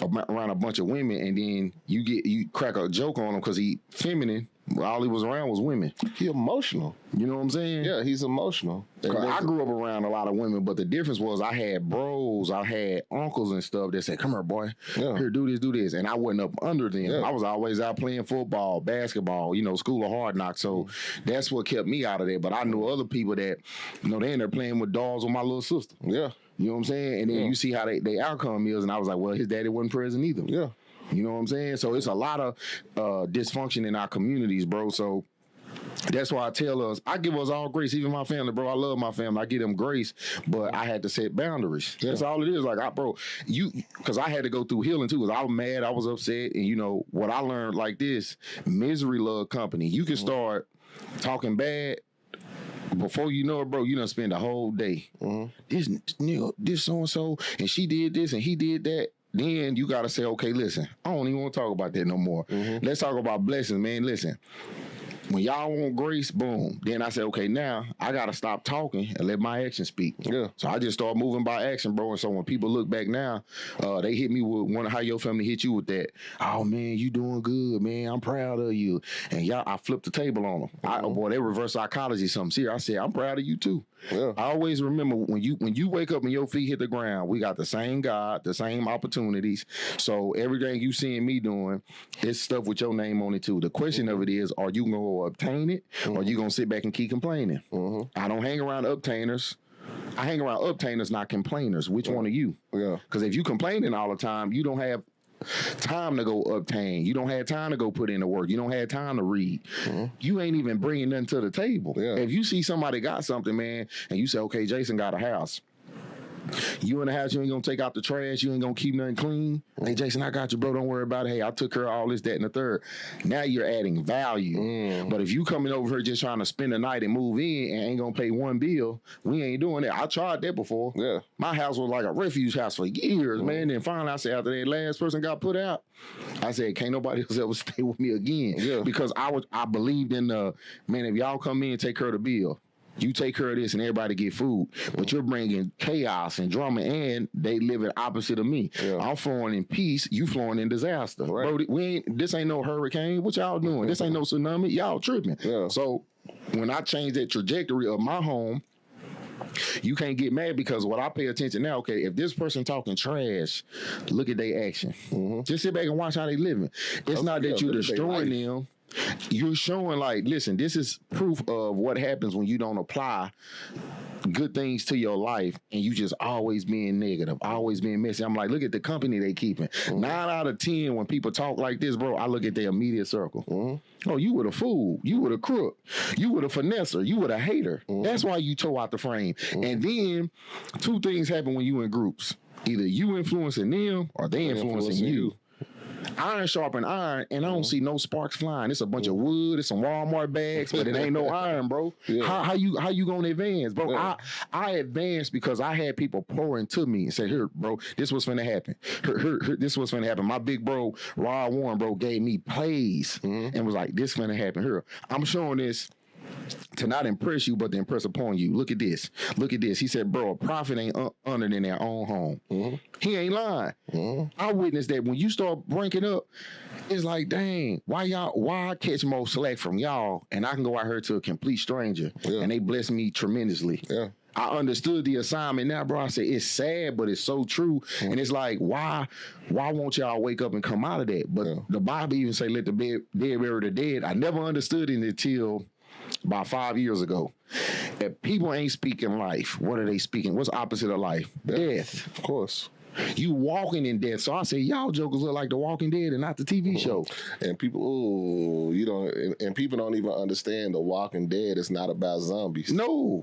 around a bunch of women, and then you crack a joke on him because he feminine. All he was around was women. He emotional. You know what I'm saying? Yeah, he's emotional. I grew up around a lot of women, but the difference was I had bros, I had uncles and stuff that said, come here, boy. Here, do this. And I wasn't up under them. I was always out playing football, basketball, you know, school of hard knocks. So that's what kept me out of there. But I knew other people that, you know, they in there playing with dolls with my little sister. Yeah. You know what I'm saying? And then you see how they outcome is, and I was like, well, his daddy wasn't present either. Yeah. You know what I'm saying? So it's a lot of dysfunction in our communities, bro. So that's why I tell us, I give us all grace, even my family, bro. I love my family. I give them grace, but I had to set boundaries. That's all it is. Like, because I had to go through healing too, because I was mad, I was upset, and you know, what I learned like this, misery love company. You can start talking bad, before you know it, bro, you done spend the whole day. This nigga, this so-and-so, and she did this, and he did that. Then you got to say, okay, listen, I don't even want to talk about that no more. Let's talk about blessings, man. Listen, when y'all want grace, boom. Then I said, okay, now I got to stop talking and let my action speak. Yeah. So I just start moving by action, bro. And so when people look back now, they hit me with one of how your family hit you with that. Oh, man, you doing good, man. I'm proud of you. And y'all, I flipped the table on them. Boy, they reverse psychology something serious. I said, I'm proud of you too. Yeah. I always remember when you wake up and your feet hit the ground, we got the same God, the same opportunities. So everything you seeing me doing, it's stuff with your name on it too. The question of it is, are you going to obtain it or are you going to sit back and keep complaining? I don't hang around obtainers. I hang around obtainers, not complainers. Which one are you? Yeah. Because if you complaining all the time, you don't have time to go obtain. You don't have time to go put in the work. You don't have time to read. You ain't even bringing nothing to the table. If you see somebody got something, man, and you say, okay, Jason got a house. You in the house, you ain't gonna take out the trash, you ain't gonna keep nothing clean. Hey, Jason, I got you, bro. Don't worry about it. Hey, I took care of all this, that, and the third. Now you're adding value. But if you coming over here just trying to spend the night and move in and ain't gonna pay one bill, we ain't doing that. I tried that before. Yeah. My house was like a refuge house for years, man. Then finally I said, after that last person got put out, I said, can't nobody else ever stay with me again. Because I believed in man, if y'all come in and take care of the bill, you take care of this and everybody get food, but you're bringing chaos and drama, and they live it opposite of me. I'm flowing in peace, you flowing in disaster. Bro, this ain't no hurricane. What y'all doing? This ain't no tsunami. Y'all tripping. So when I changed that trajectory of my home, you can't get mad because what I pay attention now, okay, if this person talking trash, look at their action. Just sit back and watch how they living. It's not that you're destroying them. You're showing like, listen, this is proof of what happens when you don't apply good things to your life and you just always being negative, always being messy. I'm like, look at the company they keeping. 9 out of 10 when people talk like this, bro, I look at their immediate circle. Oh, you were a fool. You were a crook. You were a finesser. You were a hater. That's why you tore out the frame. And then 2 things happen when you in groups. Either you influencing them or they influencing you. iron sharpen iron, and I don't see no sparks flying. It's a bunch of wood, it's some Walmart bags, but it ain't no iron, bro. How you gonna advance, bro? I advanced because I had people pour into me and say, here, bro, this was finna happen. Here, this was finna happen. My big bro, Rod Warren, bro, gave me plays and was like, this finna happen. Here, I'm showing this to not impress you, but to impress upon you. Look at this. Look at this. He said, bro, a prophet ain't honored in their own home. He ain't lying. I witnessed that when you start ranking up, it's like, dang, why I catch more slack from y'all and I can go out here to a complete stranger and they bless me tremendously. I understood the assignment now, bro. I said, it's sad, but it's so true. And it's like, why won't y'all wake up and come out of that? But the Bible even say, let the dead bury the dead. I never understood it until about 5 years ago. If people ain't speaking life, what are they speaking? What's opposite of life? Death. Of course. You walking in death. So I say, y'all jokers look like The Walking Dead and not the TV show. And people, and people don't even understand The Walking Dead is not about zombies. No.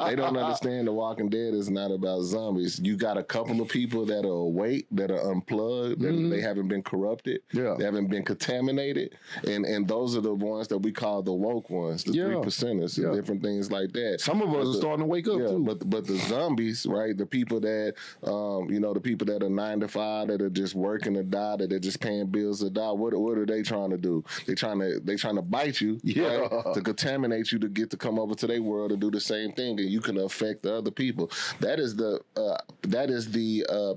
They don't understand The Walking Dead is not about zombies. You got a couple of people that are awake, that are unplugged, that they haven't been corrupted, they haven't been contaminated, and those are the ones that we call the woke ones, the 3%ers, and different things like that. Some of us are starting to wake up too. But the zombies, right? The people that, the people that are 9 to 5, that are just working to die, that are just paying bills to die. What are they trying to do? They trying to bite you, right? To contaminate you, to get to come over to their world and do the same thing, and you can affect the other people. That is the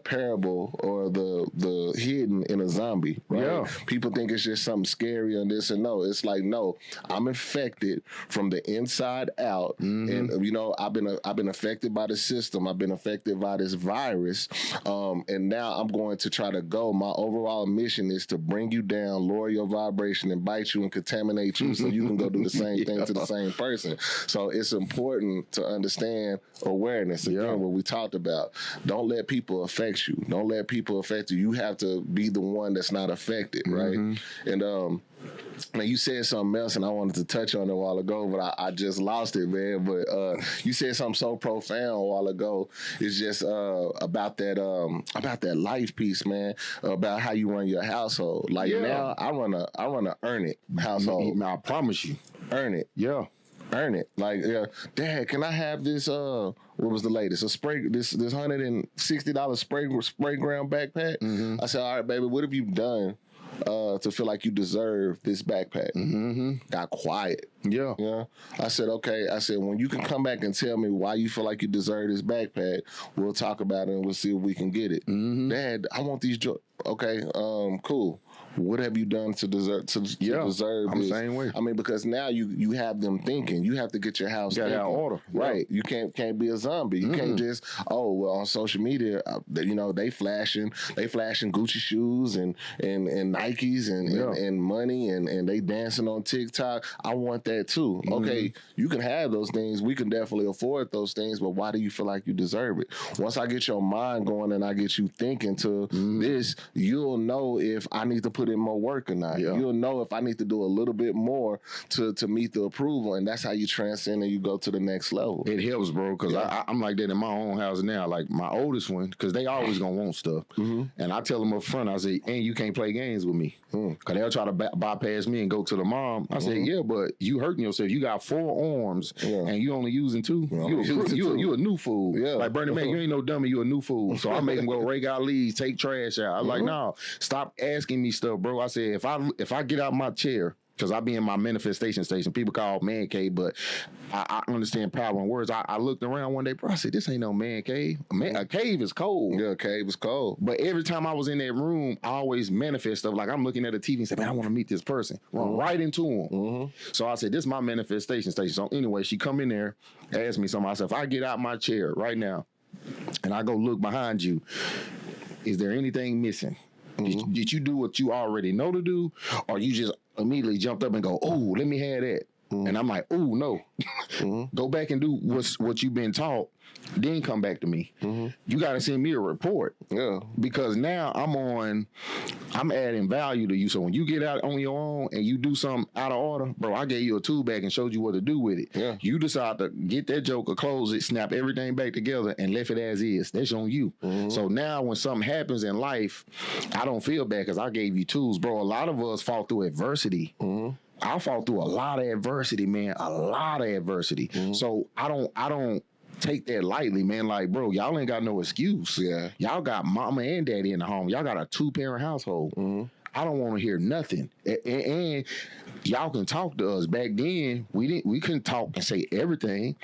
parable or the hidden in a zombie, right? People think it's just something scary and this and no. It's like, no, I'm infected from the inside out, and I've been affected by the system. I've been affected by this virus, and now I'm going to try to go. My overall mission is to bring you down, lower your vibration, and bite you and contaminate you, so you can go do the same thing to the same person. So it's important to understand awareness. Again, what we talked about. Don't let people affect you. Don't let people affect you. You have to be the one that's not affected, right? And now you said something else, and I wanted to touch on it a while ago, but I just lost it, man. But you said something so profound a while ago. It's just about that life piece, man. About how you run your household. Like now, I run a earn it household. I promise you, earn it. Earn it. Like, Dad, can I have this? What was the latest? This $160 spray ground backpack. I said, all right, baby, what have you done to feel like you deserve this backpack? Got quiet. I said, okay. I said, when you can come back and tell me why you feel like you deserve this backpack, we'll talk about it and we'll see if we can get it. Dad, I want these. Okay, cool. What have you done to deserve deserve this? I'm the same way. I mean, because now you have them thinking. You have to get your house in order, right? You can't be a zombie. You can't just on social media, they flashing Gucci shoes and Nikes and money and they dancing on TikTok. I want that too. Okay, you can have those things. We can definitely afford those things, but why do you feel like you deserve it? Once I get your mind going and I get you thinking to this, you'll know if I need to put in more work or not. You'll know if I need to do a little bit more to meet the approval, and that's how you transcend and you go to the next level. It helps, bro, because I'm like that in my own house now. Like my oldest one, because they always gonna want stuff, and I tell them up front, I say, and you can't play games with me, because they'll try to bypass me and go to the mom. I say, yeah, but you hurting yourself. You got 4 arms and you only using 2. You a new fool. Like Bernie Mac, you ain't no dummy. You a new fool. So I make them go rake out leaves, take trash out. I'm like, no, stop asking me stuff, bro. I said, if I get out my chair, because I be in my manifestation station, people call it man cave, but I understand power in words. I looked around one day, bro. I said, this ain't no man cave. A cave is cold. Yeah, a cave is cold. But every time I was in that room, I always manifest stuff. Like I'm looking at a TV and say, man, I want to meet this person. Run right into him. So I said, this is my manifestation station. So anyway, she come in there, ask me something. I said, if I get out my chair right now and I go look behind you, is there anything missing? Did you do what you already know to do, or you just immediately jumped up and go, oh, let me have that? And I'm like, oh no, go back and do what you've been taught. Then come back to me. You got to send me a report. Yeah. Because now I'm adding value to you. So when you get out on your own and you do something out of order, bro, I gave you a tool bag and showed you what to do with it. Yeah. You decide to get that joker, close it, snap everything back together, and left it as is. That's on you. So now when something happens in life, I don't feel bad because I gave you tools, bro. A lot of us fought through adversity. I fought through a lot of adversity, man. A lot of adversity. So I don't take that lightly, man. Like, bro, y'all ain't got no excuse. Yeah. Y'all got mama and daddy in the home. Y'all got a 2-parent household. I don't want to hear nothing. And y'all can talk to us. Back then, we couldn't talk and say everything.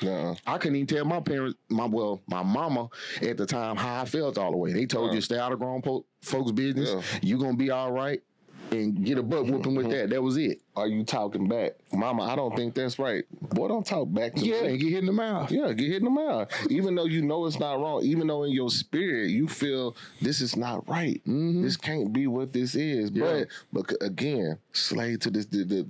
I couldn't even tell my parents, my mama at the time how I felt all the way. They told you stay out of grown folks' business. You gonna be all right. And get a butt whooping with that. That was it. Are you talking back? Mama, I don't think that's right. Boy, don't talk back to me. Yeah, and get hit in the mouth. Yeah, get hit in the mouth. Even though you know it's not wrong, even though in your spirit you feel this is not right. This can't be what this is. Yeah. But again, slave to this to the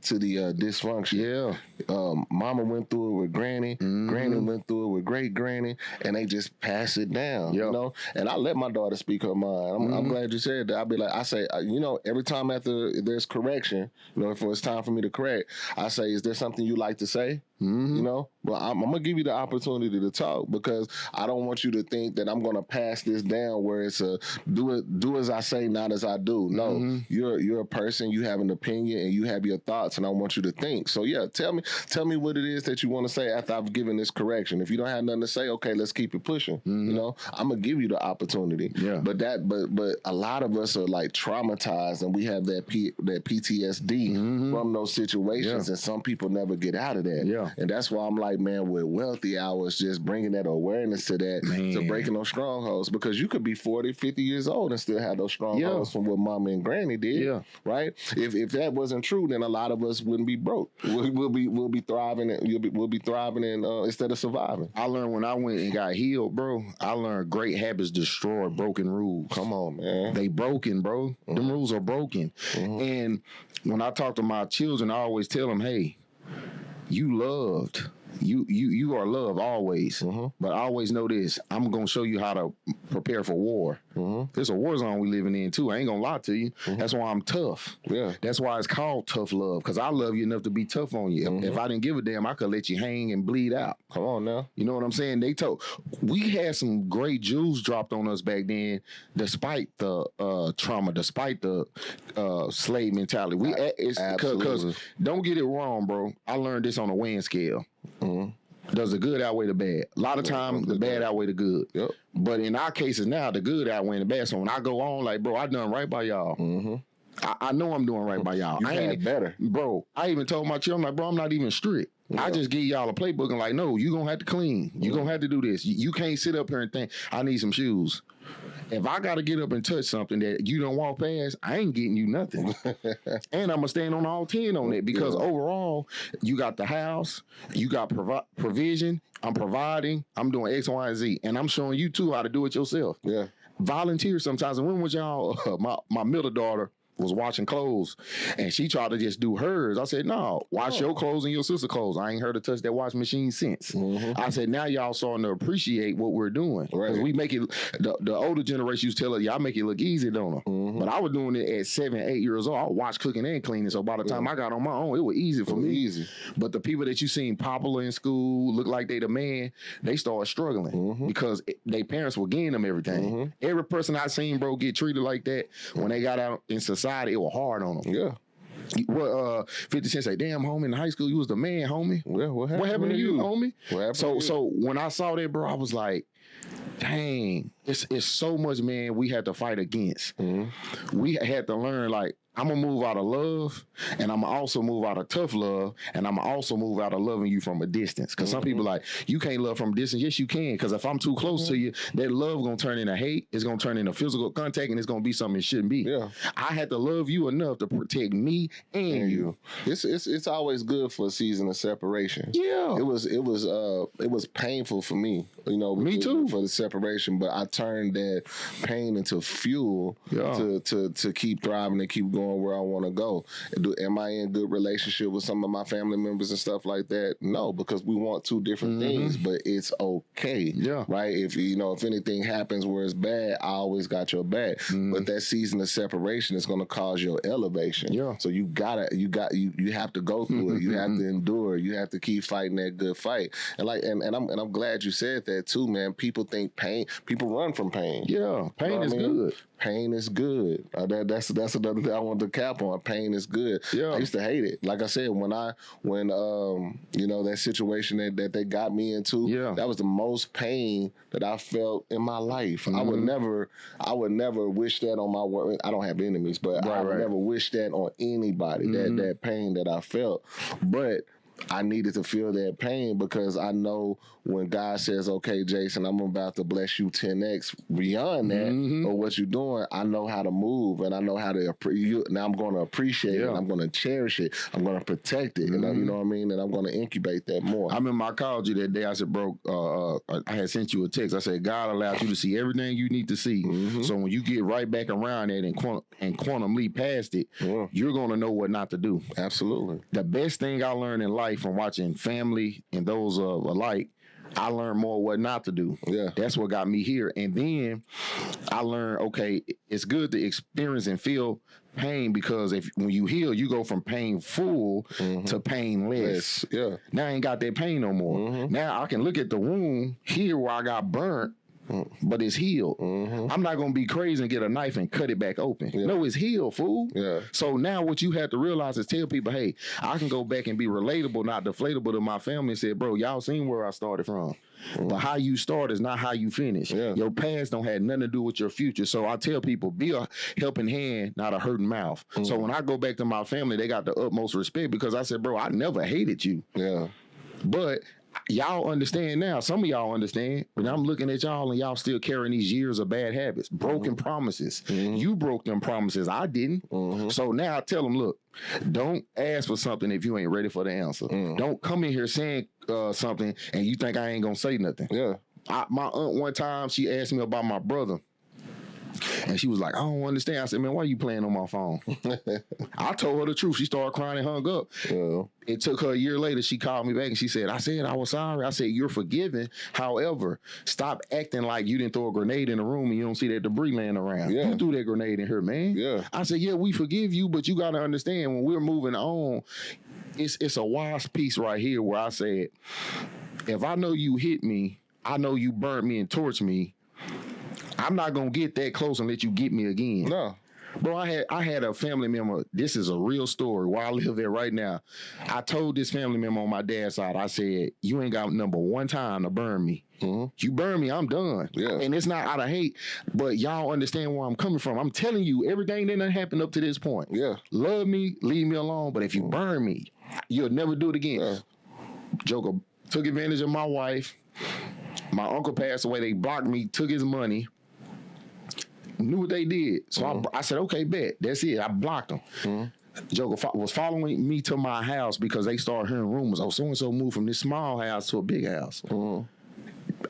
dysfunction. Yeah. Mama went through it with granny. Granny went through it with great granny, and they just pass it down. You know. And I let my daughter speak her mind. I'm glad you said that. I'll be like, I say, you know, every time after there's correction, you know, if it's time for me to correct, I say, is there something you like to say? You know, but I'm gonna give you the opportunity to talk because I don't want you to think that I'm gonna pass this down where it's a do as I say, not as I do. No, you're a person, you have an opinion and you have your thoughts, and I want you to think. So yeah, tell me what it is that you want to say after I've given this correction. If you don't have nothing to say, okay, let's keep it pushing. You know, I'm gonna give you the opportunity. Yeah. But a lot of us are like traumatized, and we have that PTSD from those situations, and some people never get out of that. Yeah. And that's why I'm like, man, with Wealthy Hours, just bringing that awareness to that, to breaking those strongholds. Because you could be 40, 50 years old and still have those strongholds from what mama and granny did. Right? If that wasn't true, then a lot of us wouldn't be broke. We'll be thriving. We'll be thriving instead of surviving. I learned when I went and got healed, bro. I learned great habits destroy broken rules. Come on, man. They broken, bro. Them rules are broken. And when I talk to my children, I always tell them, hey, you loved. You are loved always. But I always know this. I'm going to show you how to prepare for war. There's a war zone we living in, too. I ain't going to lie to you. That's why I'm tough. Yeah. That's why it's called tough love, because I love you enough to be tough on you. If I didn't give a damn, I could let you hang and bleed out. Come on now. You know what I'm saying? We had some great jewels dropped on us back then, despite the trauma, despite the slave mentality. Because don't get it wrong, bro. I learned this on a weighing scale. Does the good outweigh the bad? A lot of times, the bad outweigh the good. But in our cases now, the good outweigh the bad. So when I go on, like, bro, I done right by y'all. I know I'm doing right by y'all. You had better. Bro, I even told my children, like, bro, I'm not even strict. I just give y'all a playbook and like, no, you gonna have to clean. You gonna have to do this. You can't sit up here and think, I need some shoes. If I got to get up and touch something that you don't walk past, I ain't getting you nothing. And I'm going to stand on all 10 on it because overall, you got the house, you got provision, I'm providing, I'm doing X, Y, and Z. And I'm showing you, too, how to do it yourself. Yeah. Volunteer sometimes. And when was y'all, my middle daughter was washing clothes and she tried to just do hers. I said, no, wash your clothes and your sister's clothes. I ain't heard her touch that washing machine since. I said, now y'all starting to appreciate what we're doing. Because we make it, the older generation used to tell us, y'all make it look easy, don't it? But I was doing it at 7, 8 years old. I watched cooking and cleaning. So by the time I got on my own, it was easy for me. Easy. But the people that you seen popular in school, look like they the man, they started struggling because their parents were getting them everything. Every person I seen, bro, get treated like that when they got out in society, it was hard on them. Yeah. What 50 Cent say, damn, homie, in high school, you was the man, homie. Well, what happened to you, homie? So when I saw that, bro, I was like, dang, it's so much, man, we had to fight against. We had to learn, like, I'm going to move out of love, and I'm going to also move out of tough love, and I'm going to also move out of loving you from a distance. Because some people like, you can't love from a distance. Yes, you can, because if I'm too close to you, that love going to turn into hate. It's going to turn into physical contact, and it's going to be something it shouldn't be. Yeah. I had to love you enough to protect me and you. It's always good for a season of separation. Yeah. It was painful for me, you know. Me too. For the separation, but I turned that pain into fuel to keep thriving and keep going going where I want to go. Am I in good relationship with some of my family members and stuff like that? No, because we want two different things, but it's okay. Yeah. Right? If anything happens where it's bad, I always got your back. But that season of separation is going to cause your elevation. Yeah. So you have to go through it. You have to endure. You have to keep fighting that good fight. And I'm glad you said that too, man. People think people run from pain. Yeah. Pain is good. Pain is good. That's another thing I want to cap on. Pain is good. Yeah. I used to hate it. Like I said, when that situation that they got me into, that was the most pain that I felt in my life. I would never wish that on my work. I don't have enemies, but I would never wish that on anybody. That pain that I felt, but I needed to feel that pain because I know when God says, okay, Jason, I'm about to bless you 10x beyond that of what you're doing, I know how to move and I know how to, now I'm going to appreciate it. I'm going to cherish it. I'm going to protect it. You know what I mean? And I'm going to incubate that more. I remember I called you that day. I said, bro, I had sent you a text. I said, God allowed you to see everything you need to see. So when you get right back around it and quantum leap past it, you're going to know what not to do. Absolutely. The best thing I learned in life from watching family and those alike, I learned more what not to do. Yeah. That's what got me here. And then I learned, okay, it's good to experience and feel pain because when you heal, you go from painful to painless. Yeah. Now I ain't got that pain no more. Now I can look at the wound here where I got burnt, but it's healed. I'm not going to be crazy and get a knife and cut it back open. No, it's healed, fool. Yeah. So now what you have to realize is tell people, hey, I can go back and be relatable, not deflatable to my family and say, bro, y'all seen where I started from. But how you start is not how you finish. Your past don't have nothing to do with your future. So I tell people, be a helping hand, not a hurting mouth. So when I go back to my family, they got the utmost respect because I said, bro, I never hated you. Yeah. But y'all understand now. Some of y'all understand, but I'm looking at y'all and y'all still carrying these years of bad habits, broken promises. You broke them promises. I didn't. So now I tell them, look, don't ask for something if you ain't ready for the answer. Don't come in here saying something and you think I ain't gonna say nothing. Yeah. My aunt one time, she asked me about my brother. And she was like, I don't understand. I said, man, why are you playing on my phone? I told her the truth. She started crying and hung up. It took her a year later. She called me back and she said, I was sorry. I said, you're forgiven. However, stop acting like you didn't throw a grenade in the room and you don't see that debris laying around. You threw that grenade in here, man. I said, yeah, we forgive you, but you got to understand when we're moving on, it's a wise piece right here where I said, if I know you hit me, I know you burnt me and torched me, I'm not going to get that close and let you get me again. No. Bro, I had a family member. This is a real story where I live at right now. I told this family member on my dad's side, I said, you ain't got number one time to burn me. You burn me, I'm done. And it's not out of hate, but y'all understand where I'm coming from. I'm telling you, everything that done happened up to this point. Love me, leave me alone, but if you burn me, you'll never do it again. Joker took advantage of my wife. My uncle passed away. They blocked me, took his money. Knew what they did. So I said, okay, bet. That's it. I blocked them. Joker was following me to my house because they started hearing rumors. Oh, so-and-so moved from this small house to a big house.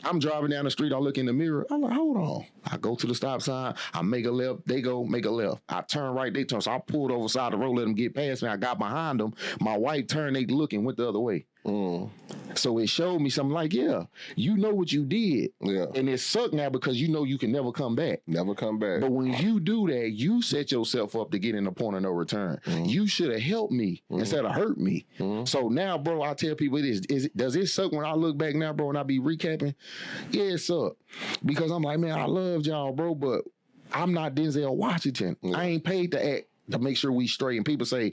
I'm driving down the street. I look in the mirror. I'm like, hold on. I go to the stop sign. I make a left. They go make a left. I turn right. They turn. So I pulled over side of the road, let them get past me. I got behind them. My wife turned. They looking, went the other way. So it showed me something like, you know what you did. And it sucked now because you know you can never come back. Never come back. But when you do that, you set yourself up to get in the point of no return. You should have helped me instead of hurt me. So now, bro, I tell people does it suck when I look back now, bro, and I be recapping? Yeah, it sucked. Because I'm like, man, I loved y'all, bro, but I'm not Denzel Washington. I ain't paid to act to make sure we straight. And people say,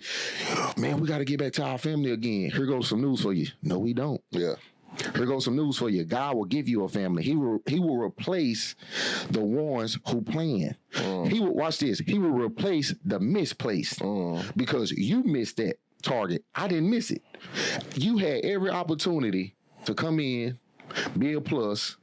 man, we got to get back to our family again. Here goes some news for you. No, we don't. Here goes some news for you. God will give you a family. He will replace the ones who plan. He will, watch this. He will replace the misplaced because you missed that target. I didn't miss it. You had every opportunity to come in, be a plus,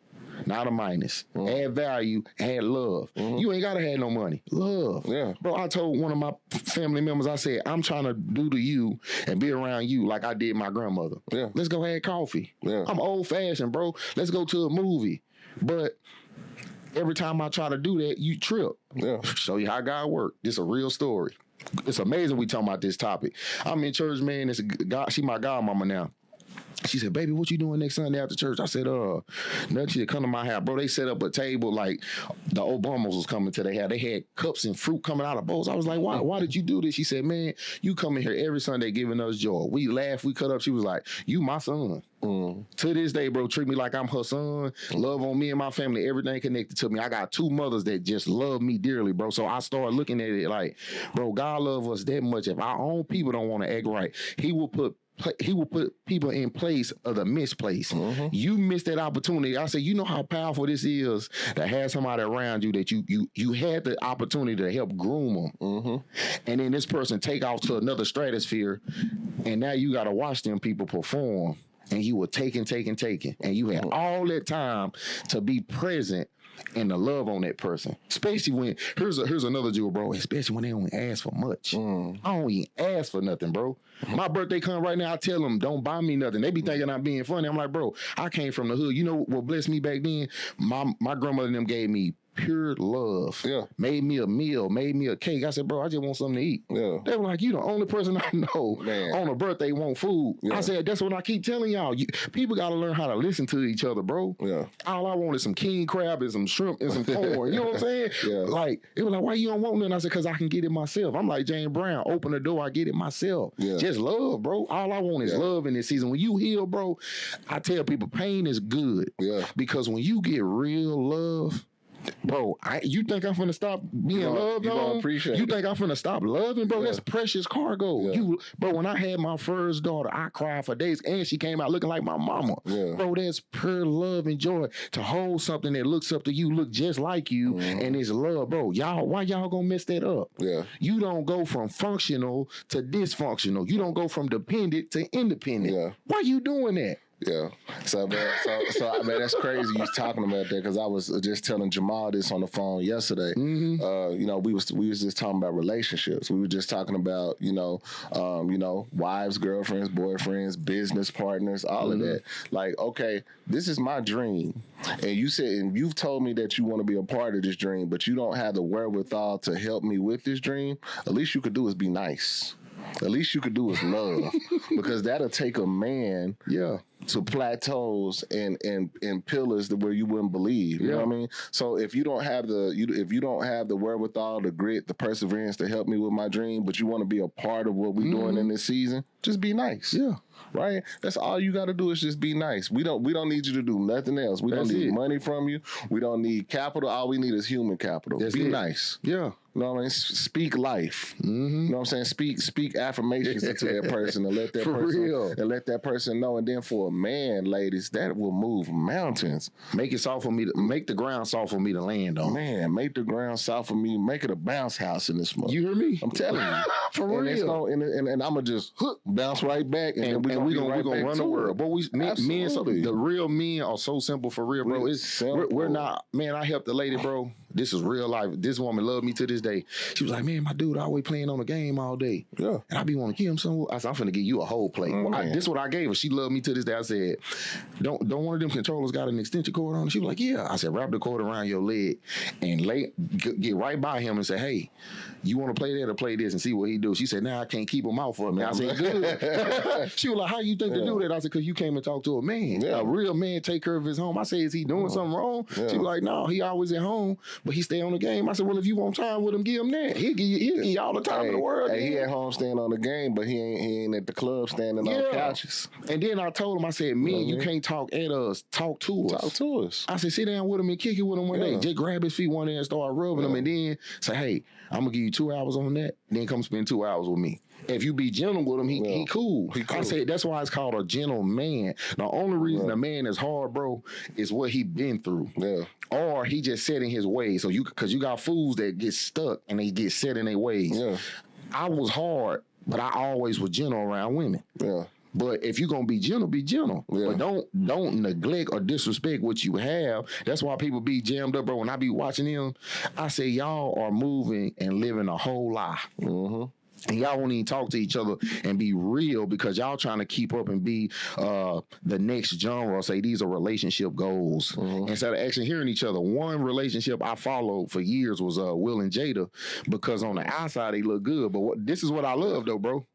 not a minus. Add value, add love. You ain't gotta have no money. Love. Bro, I told one of my family members, I said, I'm trying to do to you and be around you like I did my grandmother. Let's go have coffee. I'm old fashioned, bro. Let's go to a movie. But every time I try to do that, you trip. Show you how God works. This is a real story. it's amazing we talking about this topic. I'm in church, man. It's a God, she my godmama now. She said, baby, what you doing next Sunday after church? I said, nothing. She said, come to my house. Bro, they set up a table like the Obamas was coming to their house. They had cups and fruit coming out of bowls. I was like, why did you do this? She said, man, you come in here every Sunday giving us joy. We laugh, we cut up. She was like, you my son. To this day, bro, treat me like I'm her son. Love on me and my family, everything connected to me. I got 2 mothers that just love me dearly, bro. So I started looking at it like, bro, God love us that much. If our own people don't want to act right, he will put people in place of the misplaced. You missed that opportunity. I say, you know how powerful this is to have somebody around you that you had the opportunity to help groom them. And then this person take off to another stratosphere, and now you got to watch them people perform. And you were taking. And you had all that time to be present and to love on that person. Especially when, here's another jewel, bro, especially when they don't ask for much. I don't even ask for nothing, bro. My birthday come right now, I tell them, don't buy me nothing. They be thinking I'm being funny. I'm like, bro, I came from the hood. You know what blessed me back then? My grandmother and them gave me pure love. Yeah. Made me a meal, made me a cake. I said, bro, I just want something to eat. Yeah. They were like, you the only person I know on a birthday want food. Yeah. I said, that's what I keep telling y'all. People got to learn how to listen to each other, bro. Yeah. All I want is some king crab and some shrimp and some corn. You know what I'm saying? Yeah. Like, it was like, why you don't want nothing? I said, because I can get it myself. I'm like James Brown. Open the door, I get it myself. Yeah. Just love, bro. All I want is love in this season. When you heal, bro, I tell people pain is good. Yeah. Because when you get real love, bro, you think I'm finna stop being loved on? You think I'm finna stop loving, bro? That's precious cargo. Bro, when I had my first daughter, I cried for days, and she came out looking like my mama. Bro, that's pure love and joy to hold something that looks up to you, look just like you, and it's love, bro. Why y'all gonna mess that up? You don't go from functional to dysfunctional. You don't go from dependent to independent. Why you doing that? Yeah. So I mean, that's crazy you talking about that, because I was just telling Jamal this on the phone yesterday. You know, we was just talking about relationships. We were just talking about, wives, girlfriends, boyfriends, business partners, all of that. Like, okay, this is my dream. And you said, and you've told me that you want to be a part of this dream, but you don't have the wherewithal to help me with this dream. At least you could do is be nice. At least you could do is love, because that'll take a man to plateaus and pillars to where you wouldn't believe. You know what I mean? So if you don't have the wherewithal, the grit, the perseverance to help me with my dream, but you want to be a part of what we're doing in this season, just be nice. Yeah. Right? That's all you got to do is just be nice. We don't need you to do nothing else. We don't need money from you. We don't need capital. All we need is human capital. Be nice. Yeah. You know what I mean? Speak life. You know what I'm saying? Speak affirmations into that person and let that person know. And then for a man, ladies, that will move mountains. Make the ground soft for me to land on. Man, make the ground soft for me. Make it a bounce house in this month. You hear me? I'm telling you. For real. And I'm gonna just bounce right back, and we're gonna run the world. But the real men are so simple for real, bro. We're not, man. I helped the lady, bro. This is real life. This woman loved me to this day. She was like, man, my dude always playing on the game all day. Yeah. And I be wanting to give him some. I said, I'm finna give you a whole plate. This is what I gave her. She loved me to this day. I said, don't one of them controllers got an extension cord on it? She was like, yeah. I said, wrap the cord around your leg and get right by him and say, hey, you want to play that or play this, and see what he do? She said, nah, I can't keep him out for me. I said, good. She was like, how you think to do that? I said, because you came and talked to a man. Yeah. A real man take care of his home. I said, is he doing something wrong? Yeah. She was like, no, he always at home, but he stay on the game. I said, well, if you want time with him, give him that. He'll give you all the time in the world. He at home staying on the game, but he ain't at the club standing on couches. And then I told him, I said, man, you can't talk at us. Talk to us. Talk to us. I said, sit down with him and kick it with him one day. Just grab his feet one day and start rubbing him, and then say, hey, I'm going to give you 2 hours on that, then come spend 2 hours with me. If you be gentle with him, he cool. I say that's why it's called a gentle man. The only reason a man is hard, bro, is what he been through. Yeah. Or he just set in his ways. So because you got fools that get stuck and they get set in their ways. Yeah. I was hard, but I always was gentle around women. Yeah. But if you're gonna be gentle, be gentle. Yeah. But don't neglect or disrespect what you have. That's why people be jammed up, bro. When I be watching them, I say y'all are moving and living a whole lie. And y'all won't even talk to each other and be real because y'all trying to keep up and be the next genre or say these are relationship goals. Instead of actually hearing each other. One relationship I followed for years was Will and Jada because on the outside they look good. But this is what I love though, bro.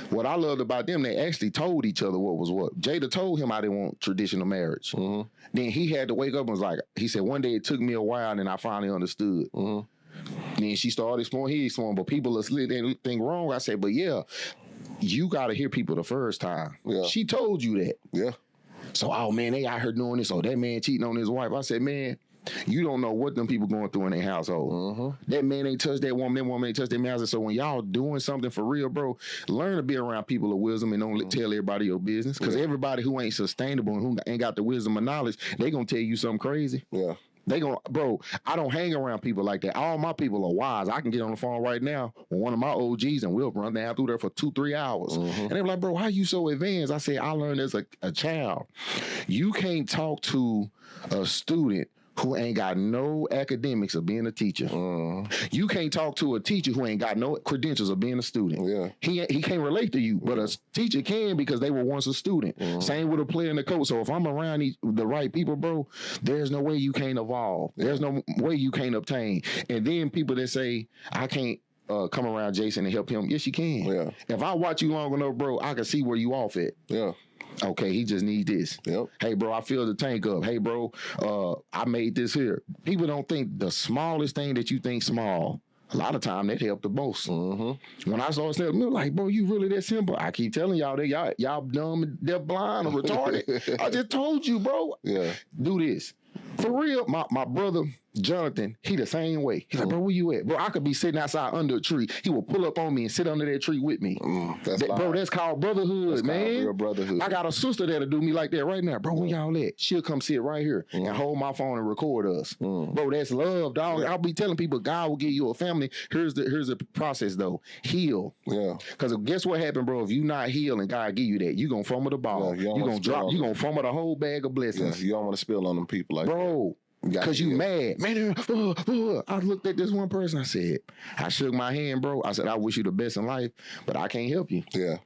What I loved about them, they actually told each other what was what. Jada told him I didn't want traditional marriage. Then he had to wake up and was like, he said, one day it took me a while and I finally understood. Then she started exploring, he exploring, but people slid anything wrong. I said, but yeah, you got to hear people the first time. Yeah. She told you that. Yeah. So, oh man, they out here doing this. Oh, that man cheating on his wife. I said, man, you don't know what them people going through in their household. That man ain't touched that woman ain't touched their man. So when y'all doing something for real, bro, learn to be around people of wisdom and don't tell everybody your business. Because everybody who ain't sustainable and who ain't got the wisdom and knowledge, they gonna tell you something crazy. Yeah. They gonna, bro, I don't hang around people like that. All my people are wise. I can get on the phone right now with one of my OGs and we'll run down through there for 2-3 hours. And they're like, bro, how you so advanced? I say, I learned as a child. You can't talk to a student who ain't got no academics of being a teacher. You can't talk to a teacher who ain't got no credentials of being a student. Yeah. He can't relate to you, but a teacher can because they were once a student. Same with a player and the coach. So if I'm around the right people, bro, there's no way you can't evolve. There's no way you can't obtain. And then people that say, I can't come around Jason and help him. Yes, you can. Yeah. If I watch you long enough, bro, I can see where you off at. Yeah. Okay, he just needs this. Yep. Hey, bro, I filled the tank up. Hey, bro, I made this here. People don't think the smallest thing that you think small, a lot of time that helped the most. When I saw it, like, bro, you really that simple? I keep telling y'all that y'all dumb, they're blind or retarded. I just told you, bro. Yeah. Do this. For real, my brother, Jonathan, he the same way. He's like, bro, where you at? Bro, I could be sitting outside under a tree. He will pull up on me and sit under that tree with me. Bro, that's called brotherhood, that's man. Called real brotherhood. I got a sister that'll do me like that right now. Bro, where y'all at? She'll come sit right here and hold my phone and record us. Bro, that's love, dog. I'll be telling people, God will give you a family. Here's the process, though. Heal. Yeah. Because guess what happened, bro? If you not heal and God give you that, you going to fumble the ball. Yeah, you going to fumble the whole bag of blessings. Yeah, you don't want to spill on them people like bro, because you mad. Man, I looked at this one person. I said, I shook my hand, bro. I said, I wish you the best in life, but I can't help you. Yeah.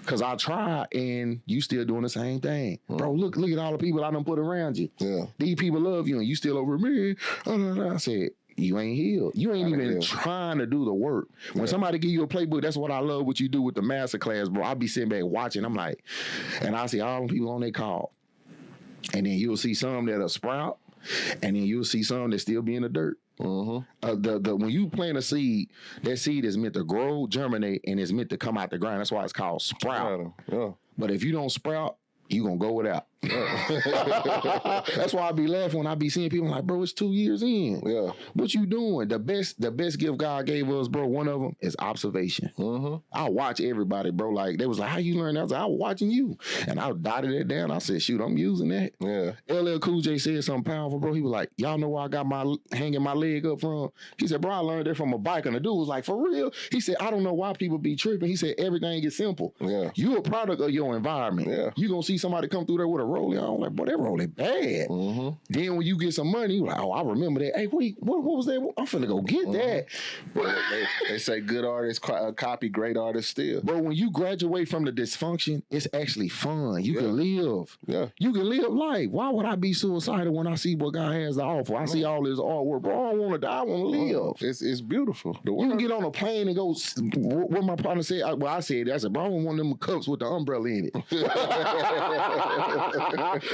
Because I tried, and you still doing the same thing. Bro, look at all the people I done put around you. Yeah. These people love you, and you still over me. I said, you ain't healed. You ain't even trying to do the work. When somebody give you a playbook, that's what I love what you do with the master class, bro. I'll be sitting back watching. I'm like, and I see all the people on their call. And then you'll see some that'll sprout, and then you'll see some that still be in the dirt. When you plant a seed, that seed is meant to grow, germinate, and it's meant to come out the ground. That's why it's called sprout. Yeah. But if you don't sprout, you gonna go without. That's why I be laughing when I be seeing people like, bro, it's 2 years in. Yeah. What you doing? The best gift God gave us, bro, one of them is observation. I watch everybody, bro. Like, they was like, how you learn that? I was like, I was watching you. And I dotted it down. I said, shoot, I'm using that. Yeah. LL Cool J said something powerful, bro. He was like, y'all know where I got hanging my leg up from? He said, bro, I learned that from a bike. And the dude was like, for real? He said, I don't know why people be tripping. He said, everything is simple. Yeah. You a product of your environment. Yeah. You gonna see somebody come through there with a rollie on, like, boy, that rollie bad. Then when you get some money, you like, oh, I remember that. Hey, what was that? I'm finna go get that. They say good artists copy great artists still. Bro, when you graduate from the dysfunction, it's actually fun. You can live. Yeah. You can live life. Why would I be suicidal when I see what God has to offer? I see all this artwork, bro. I don't want to die. I want to live. It's beautiful. You can get on a plane and go, what my partner said, I said, bro, I want one of them cups with the umbrella in it.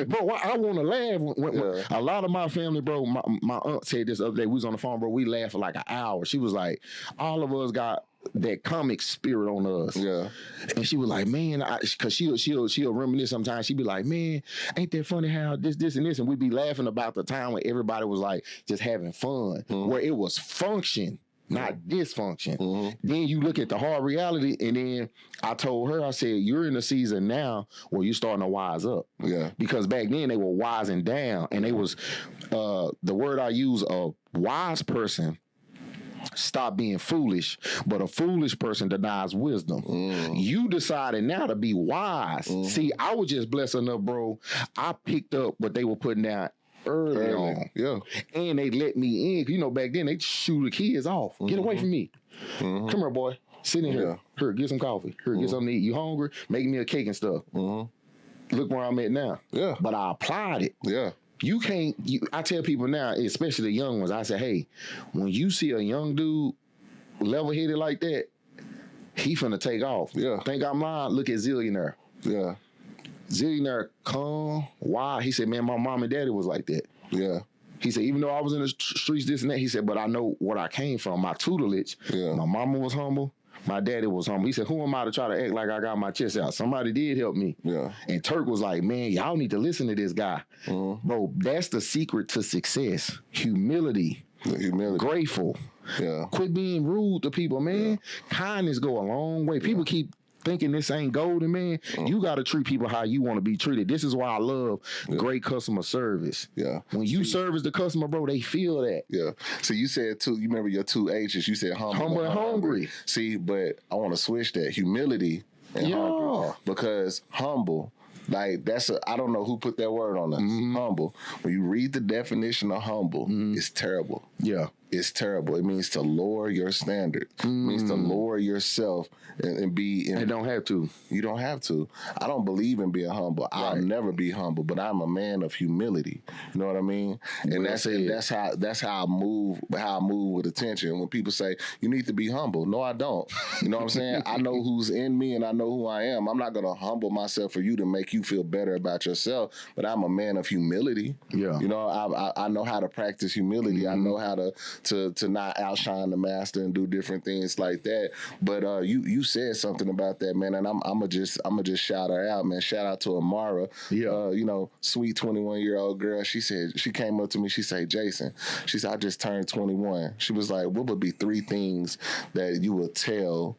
Bro, I want to laugh. When a lot of my family, bro, my aunt said this other day, we was on the phone, bro, we laughed for like an hour. She was like, all of us got that comic spirit on us. Yeah. And she was like, man, because she'll reminisce sometimes. She'd be like, man, ain't that funny how this, and this? And we'd be laughing about the time when everybody was like just having fun, where it was function, not dysfunction. Then you look at the hard reality, and then I told her, I said, you're in a season now where you're starting to wise up. Yeah. Because back then they were wising down, and they was, the word I use, a wise person stop being foolish, but a foolish person denies wisdom. You decided now to be wise. See, I was just blessed enough, bro. I picked up what they were putting down early on. Yeah. And they let me in. You know, back then they shoot the kids off. Get away from me. Come here, boy. Sit in here. Here, get some coffee. Here, get something to eat. You hungry? Make me a cake and stuff. Look where I'm at now. Yeah. But I applied it. Yeah. You can't, I tell people now, especially the young ones, I say, hey, when you see a young dude level-headed like that, he finna take off. Yeah. Think I'm lying? Look at Zillionaire. Yeah. Zillionaire, calm. Why? He said, man, my mom and daddy was like that. Yeah. He said, even though I was in the streets, this and that, he said, but I know what I came from, my tutelage. Yeah. My mama was humble. My daddy was humble. He said, who am I to try to act like I got my chest out? Somebody did help me. Yeah. And Turk was like, man, y'all need to listen to this guy. Bro, that's the secret to success. Humility. Grateful. Yeah. Quit being rude to people, man. Yeah. Kindness go a long way. People keep thinking this ain't golden, man. You got to treat people how you want to be treated. This is why I love great customer service. Yeah. When you service the customer, bro, they feel that. Yeah. So you said you remember your 2 H's. You said humble and hungry. See, but I want to switch that. Humility and hungry. Because humble, like I don't know who put that word on us. Humble. When you read the definition of humble, it's terrible. Yeah. It's terrible. It means to lower your standard. It means to lower yourself and be. You don't have to. You don't have to. I don't believe in being humble. Right. I'll never be humble, but I'm a man of humility. You know what I mean? And that's how I move. How I move with attention. When people say you need to be humble, no, I don't. You know what I'm saying? I know who's in me and I know who I am. I'm not gonna humble myself for you to make you feel better about yourself. But I'm a man of humility. Yeah. You know, I know how to practice humility. I know how to not outshine the master and do different things like that. But you said something about that, man, and I'ma just shout her out, man. Shout out to Amara. Yeah. You know, sweet 21-year-old girl. She said, she came up to me, she said, Jason, she said, I just turned 21. She was like, what would be 3 things that you would tell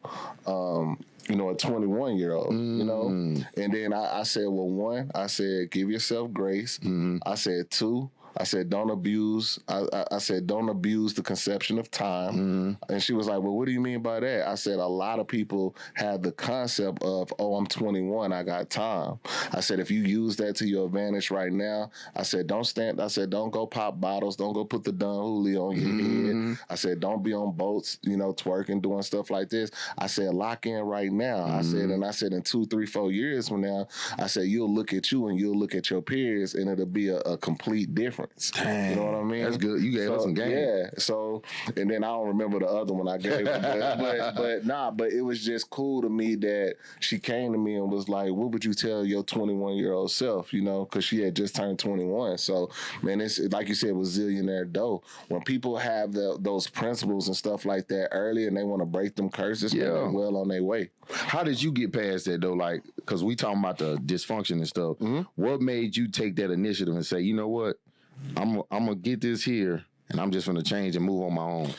you know, a 21-year-old, you know? And then I said, well, 1, I said, give yourself grace. I said, 2, I said, don't abuse. I said, don't abuse the conception of time. And she was like, well, what do you mean by that? I said, a lot of people have the concept of, oh, I'm 21, I got time. I said, if you use that to your advantage right now, I said, don't go pop bottles. Don't go put the Don Julio on your head. I said, don't be on boats, you know, twerking, doing stuff like this. I said, lock in right now. I said, in 2, 3, 4 years from now, I said, you'll look at you and you'll look at your peers and it'll be a complete difference. Dang, you know what I mean? That's good. You gave us some game. Yeah. So, and then I don't remember the other one I gave her, but it was just cool to me that she came to me and was like, what would you tell your 21-year-old self, you know, because she had just turned 21. So, man, it's like you said, it was zillionaire dough. When people have those principles and stuff like that early and they want to break them curses, man, they're well on their way. How did you get past that, though? Like, because we talking about the dysfunction and stuff. What made you take that initiative and say, you know what? I'm gonna get this here, and I'm just gonna change and move on my own.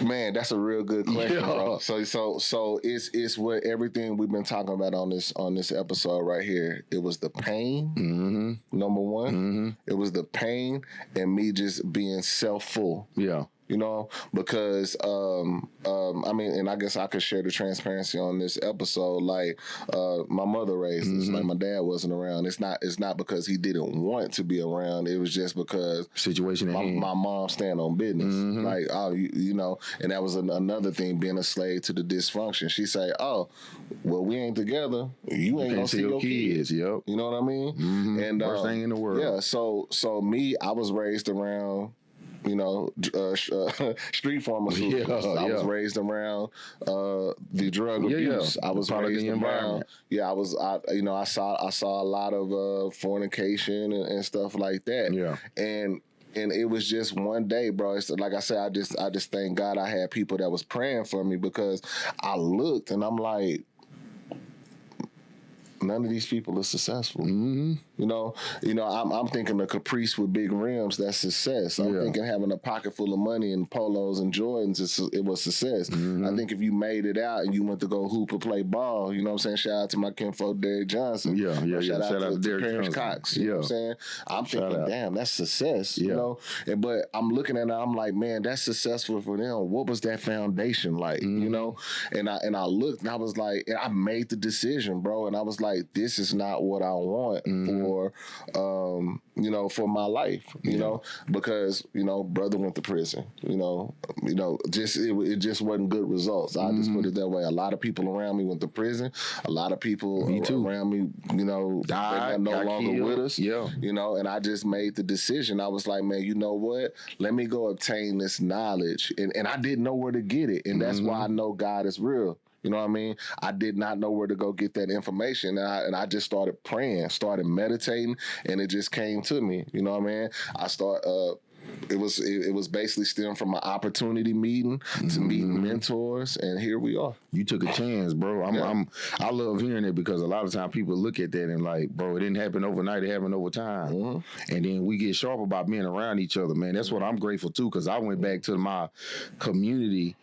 Man, that's a real good question, bro. So it's what everything we've been talking about on this episode right here. It was the pain, number 1. It was the pain and me just being self-full. Yeah. You know, because I mean, and I guess I could share the transparency on this episode. Like, my mother raised us. Like, my dad wasn't around. It's not because he didn't want to be around. It was just because situation. My mom stand on business. Like, oh, you know, and that was another thing, being a slave to the dysfunction. She say, oh, well, we ain't together. You ain't gonna see your kids. Yep. You know what I mean? And worst thing in the world. Yeah. So me, I was raised around, you know, street pharmaceuticals. I was raised around the drug abuse. I was raised around. Yeah, I saw a lot of fornication and stuff like that. Yeah, and it was just one day, bro. It's like I said, I just thank God I had people that was praying for me, because I looked and I'm like, none of these people are successful. You know, I'm thinking a Caprice with big rims, that's success. I'm thinking having a pocket full of money and polos and Jordans, it was success. I think if you made it out and you went to go hoop or play ball, you know what I'm saying? Shout out to my kinfolk Derrick Johnson. Shout out to Derrick Cox. You know what I'm saying? I'm thinking, damn, that's success. You know, but I'm looking at it, I'm like, man, that's successful for them. What was that foundation like? You know, and I looked and I was like, and I made the decision, bro, and I was like, like, this is not what I want for, for my life, you know, because, brother went to prison, it just wasn't good results. I just put it that way. A lot of people around me went to prison. A lot of people around me, died, no longer killed with us, and I just made the decision. I was like, man, you know what? Let me go obtain this knowledge. And I didn't know where to get it. And that's why I know God is real. You know what I mean? I did not know where to go get that information. And I just started praying, started meditating, and it just came to me. You know what I mean? It was basically stemmed from an opportunity meeting to meeting mentors, and here we are. You took a chance, bro. I love hearing it because a lot of times people look at that and like, bro, it didn't happen overnight. It happened over time. And then we get sharp about being around each other, man. That's what I'm grateful to, because I went back to my community,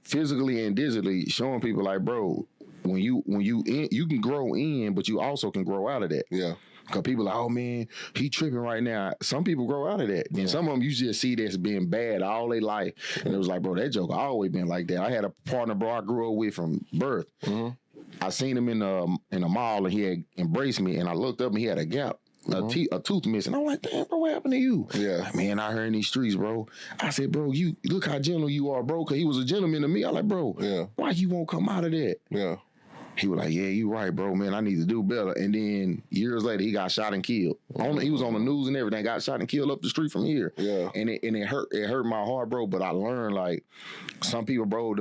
physically and digitally, showing people like, bro, when you can grow in, but you also can grow out of that. Yeah. Because people are like, oh, man, he tripping right now. Some people grow out of that. Then some of them you just see that's being bad all their life. And it was like, bro, that joke always been like that. I had a partner, bro, I grew up with from birth. I seen him in a mall, and he had embraced me, and I looked up, and he had a gap. A tooth missing. I'm like, damn, bro, what happened to you? Yeah. Like, man, I heard in these streets, bro. I said, bro, you look how gentle you are, bro, because he was a gentleman to me. I like, bro, why you won't come out of that? Yeah. He was like, yeah, you right, bro, man. I need to do better. And then years later, he got shot and killed. He was on the news and everything. Got shot and killed up the street from here. Yeah. And it hurt my heart, bro. But I learned, like, some people, bro,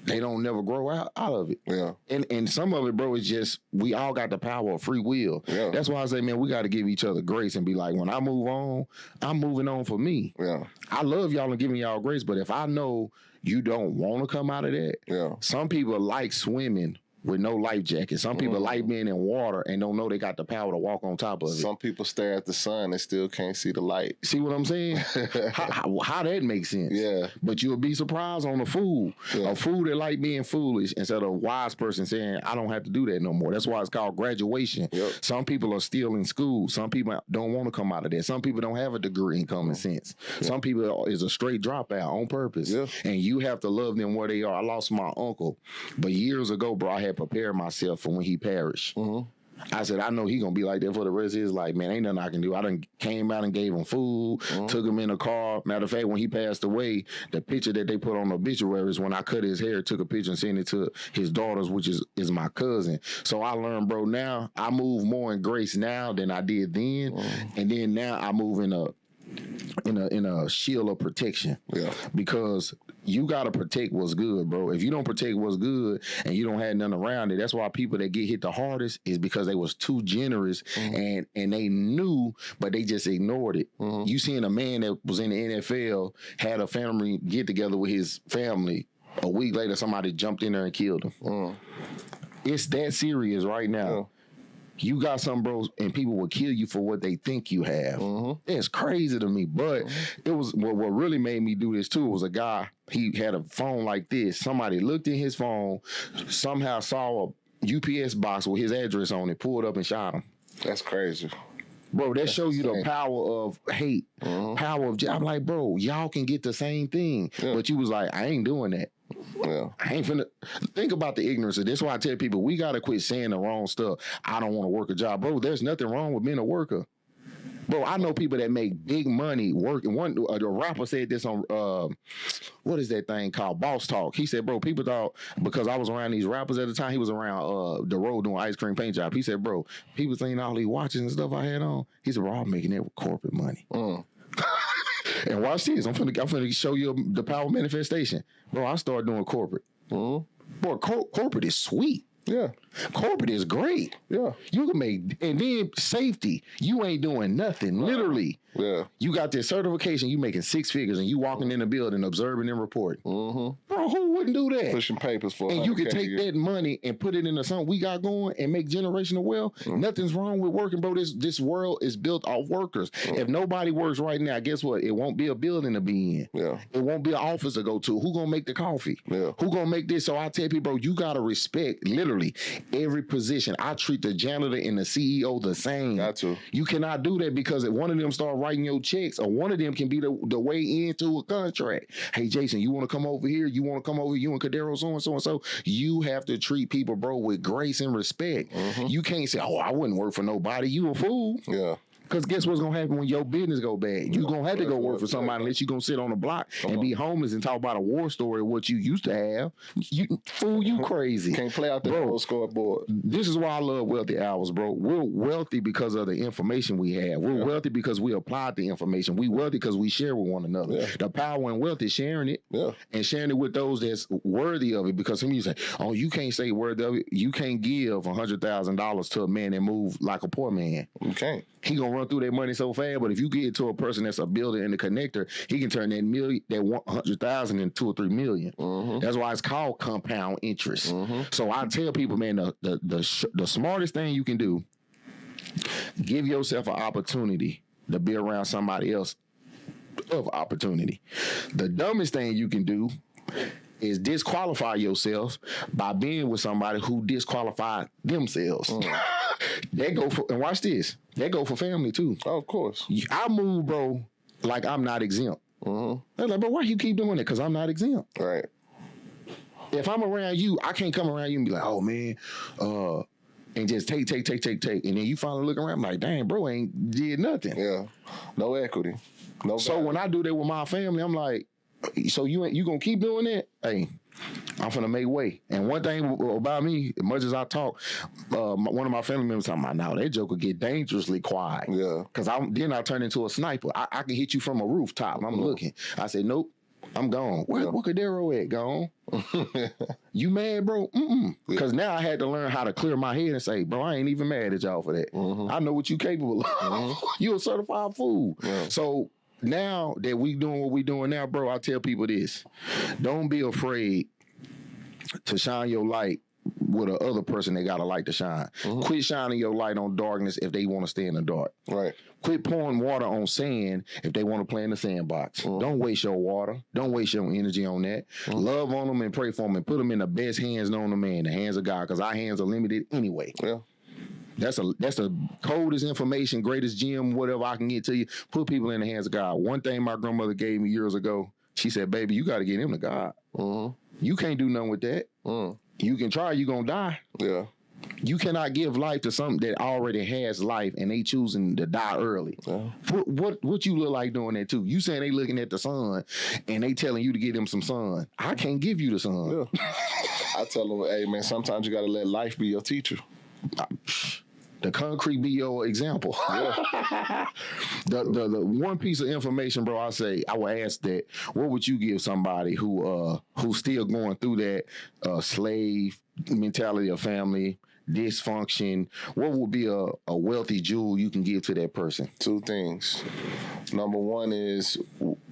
they don't never grow out of it. Yeah. And some of it, bro, is just, we all got the power of free will. Yeah. That's why I say, man, we got to give each other grace and be like, when I move on, I'm moving on for me. Yeah. I love y'all and giving y'all grace, but if I know you don't want to come out of that, some people like swimming with no life jacket. Some people like being in water and don't know they got the power to walk on top of it. Some people stare at the sun and still can't see the light. See what I'm saying? how that makes sense. Yeah. But you'll be surprised on a fool. Yeah. A fool that like being foolish instead of a wise person saying, I don't have to do that no more. That's why it's called graduation. Yep. Some people are still in school. Some people don't want to come out of that. Some people don't have a degree in common sense. Yeah. Some people is a straight dropout on purpose. Yeah. And you have to love them where they are. I lost my uncle, but years ago, bro, I had prepared myself for when he perished. I said, I know he gonna be like that for the rest of his life, man. Ain't nothing I can do. I done came out and gave him food, took him in a car. Matter of fact, when he passed away, the picture that they put on the obituaries, when I cut his hair, took a picture and sent it to his daughters, which is my cousin. So I learned, bro, now I move more in grace now than I did then. And then now I move in a shield of protection. Yeah. Because you gotta protect what's good, bro. If you don't protect what's good and you don't have nothing around it, that's why people that get hit the hardest is because they was too generous and they knew, but they just ignored it. You seen a man that was in the NFL, had a family get together with his family. A week later, somebody jumped in there and killed him. It's that serious right now. You got some bros, and people will kill you for what they think you have. It's crazy to me, but it was what really made me do this too. Was a guy, he had a phone like this. Somebody looked in his phone, somehow saw a UPS box with his address on it, pulled up and shot him. That's crazy. Bro, that show you the power of hate, power of. I'm like, bro, y'all can get the same thing, but you was like, I ain't doing that. Yeah. I ain't finna think about the ignorance of this. Why I tell people we gotta quit saying the wrong stuff. I don't want to work a job, bro. There's nothing wrong with being a worker, bro. I know people that make big money working. The rapper said this on what is that thing called, Boss Talk. He said, bro, people thought because I was around these rappers at the time, he was around the road doing ice cream paint job. He said, bro, people saying all these watches and stuff I had on. He said, bro, I'm making that with corporate money. And watch this. I'm finna show you the power of manifestation. Bro, I started doing corporate. Bro, corporate is sweet. Yeah. Corporate is great. Yeah. You can make, and then safety. You ain't doing nothing, literally. Yeah. You got this certification, you making 6 figures, and you walking in the building, observing and reporting. Bro, who wouldn't do that? Pushing papers for and you can take that money and put it into something we got going and make generational wealth. Nothing's wrong with working, bro. This world is built off workers. If nobody works right now, guess what? It won't be a building to be in. Yeah. It won't be an office to go to. Who gonna make the coffee? Yeah. Who gonna make this? So I tell people, bro, you gotta respect literally every position. I treat the janitor and the CEO the same. Got to. You cannot do that because if one of them start writing your checks, or one of them can be the way into a contract. Hey, Jason, you want to come over here? You want want to come over, you and Cadero, so and so and so. You have to treat people, bro, with grace and respect. You can't say, oh, I wouldn't work for nobody. You a fool. Yeah. Because guess what's going to happen when your business go bad? You're going to have to go work for somebody unless you're going to sit on the block and be homeless and talk about a war story of what you used to have. Fool, you crazy. Can't play out the old scoreboard. This is why I love Wealthy Hours, bro. We're wealthy because of the information we have. We're wealthy because we applied the information. We wealthy because we share with one another. Yeah. The power and wealth is sharing it and sharing it with those that's worthy of it. Because some of you say, oh, you can't say worthy of it. You can't give $100,000 to a man that move like a poor man. You can't. He gonna run through that money so fast, but if you get it to a person that's a builder and a connector, he can turn that 100,000 into 2 or 3 million. That's why it's called compound interest. So I tell people, man, the smartest thing you can do, give yourself an opportunity to be around somebody else of opportunity. The dumbest thing you can do is disqualify yourself by being with somebody who disqualified themselves. They go for, and watch this, they go for family too. Oh, of course. I move, bro, like I'm not exempt. They're like, bro, why you keep doing it? Because I'm not exempt. Right. If I'm around you, I can't come around you and be like, oh, man, and just take. And then you finally look around, I'm like, dang, bro, ain't did nothing. Yeah. No equity. No. So when I do that with my family, I'm like, so you gonna keep doing that? Hey, I'm finna make way. And one thing about me, as much as I talk, one of my family members talking about, now that joke will get dangerously quiet. Yeah. Because then I turn into a sniper. I can hit you from a rooftop. I'm looking. I said, nope, I'm gone. Where Cadero at? Gone. You mad, bro? Because now I had to learn how to clear my head and say, bro, I ain't even mad at y'all for that. I know what you capable of. You a certified fool. Yeah. So now that we doing what we doing now, bro, I tell people this. Don't be afraid to shine your light with a other person that got a light to shine. Quit shining your light on darkness if they want to stay in the dark. Right. Quit pouring water on sand if they want to play in the sandbox. Don't waste your water. Don't waste your energy on that. Love on them and pray for them and put them in the best hands known to man, the hands of God, because our hands are limited anyway. Yeah. That's the coldest information, greatest gem, whatever I can get to you. Put people in the hands of God. One thing my grandmother gave me years ago, she said, baby, you got to get him to God. You can't do nothing with that. You can try, you're going to die. Yeah. You cannot give life to something that already has life and they choosing to die early. Yeah. What you look like doing that too? You saying they looking at the sun and they telling you to give them some sun. I can't give you the sun. Yeah. I tell them, hey, man, sometimes you got to let life be your teacher. The concrete be your example. Yeah. the one piece of information, bro, I will ask that, what would you give somebody who's still going through that slave mentality of family, dysfunction? What would be a wealthy jewel you can give to that person? 2 things. Number 1 is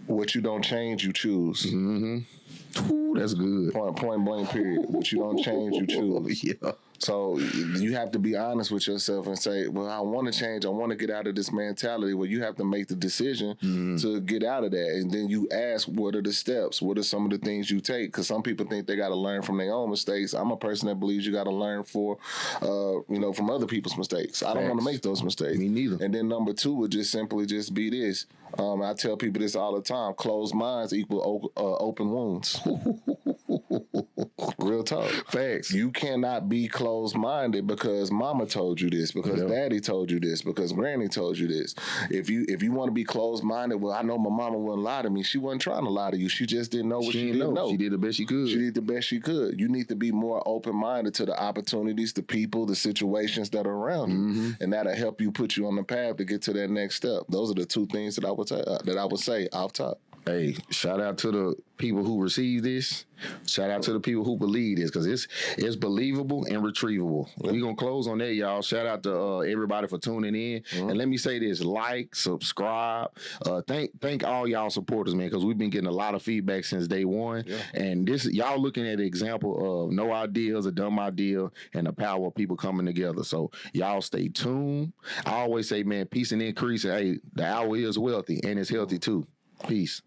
what you don't change, you choose. Ooh, that's good. Point blank, period. What you don't change, you choose. Yeah. So you have to be honest with yourself and say, well, I want to change. I want to get out of this mentality. Well, you have to make the decision to get out of that. And then you ask, what are the steps? What are some of the things you take? Because some people think they got to learn from their own mistakes. I'm a person that believes you got to learn from other people's mistakes. I don't want to make those mistakes. Me neither. And then number 2 would just simply be this. I tell people this all the time. Closed minds equal open wounds. Real talk. Facts. You cannot be closed-minded because mama told you this, because daddy told you this, because granny told you this. If you want to be closed-minded, well, I know my mama wouldn't lie to me. She wasn't trying to lie to you. She just didn't know what she didn't know. She did the best she could. She did the best she could. You need to be more open-minded to the opportunities, the people, the situations that are around you. And that'll help you put you on the path to get to that next step. Those are the 2 things that I would say off top. Hey, shout out to the people who receive this. Shout out to the people who believe this, because it's believable and retrievable. We're going to close on that, y'all. Shout out to everybody for tuning in. And let me say this, like, subscribe. Thank all y'all supporters, man, because we've been getting a lot of feedback since day one. Yeah. And this, y'all looking at an example of no ideas, a dumb idea, and the power of people coming together. So y'all stay tuned. I always say, man, peace and increase. And, hey, the hour is wealthy and it's healthy too. Peace.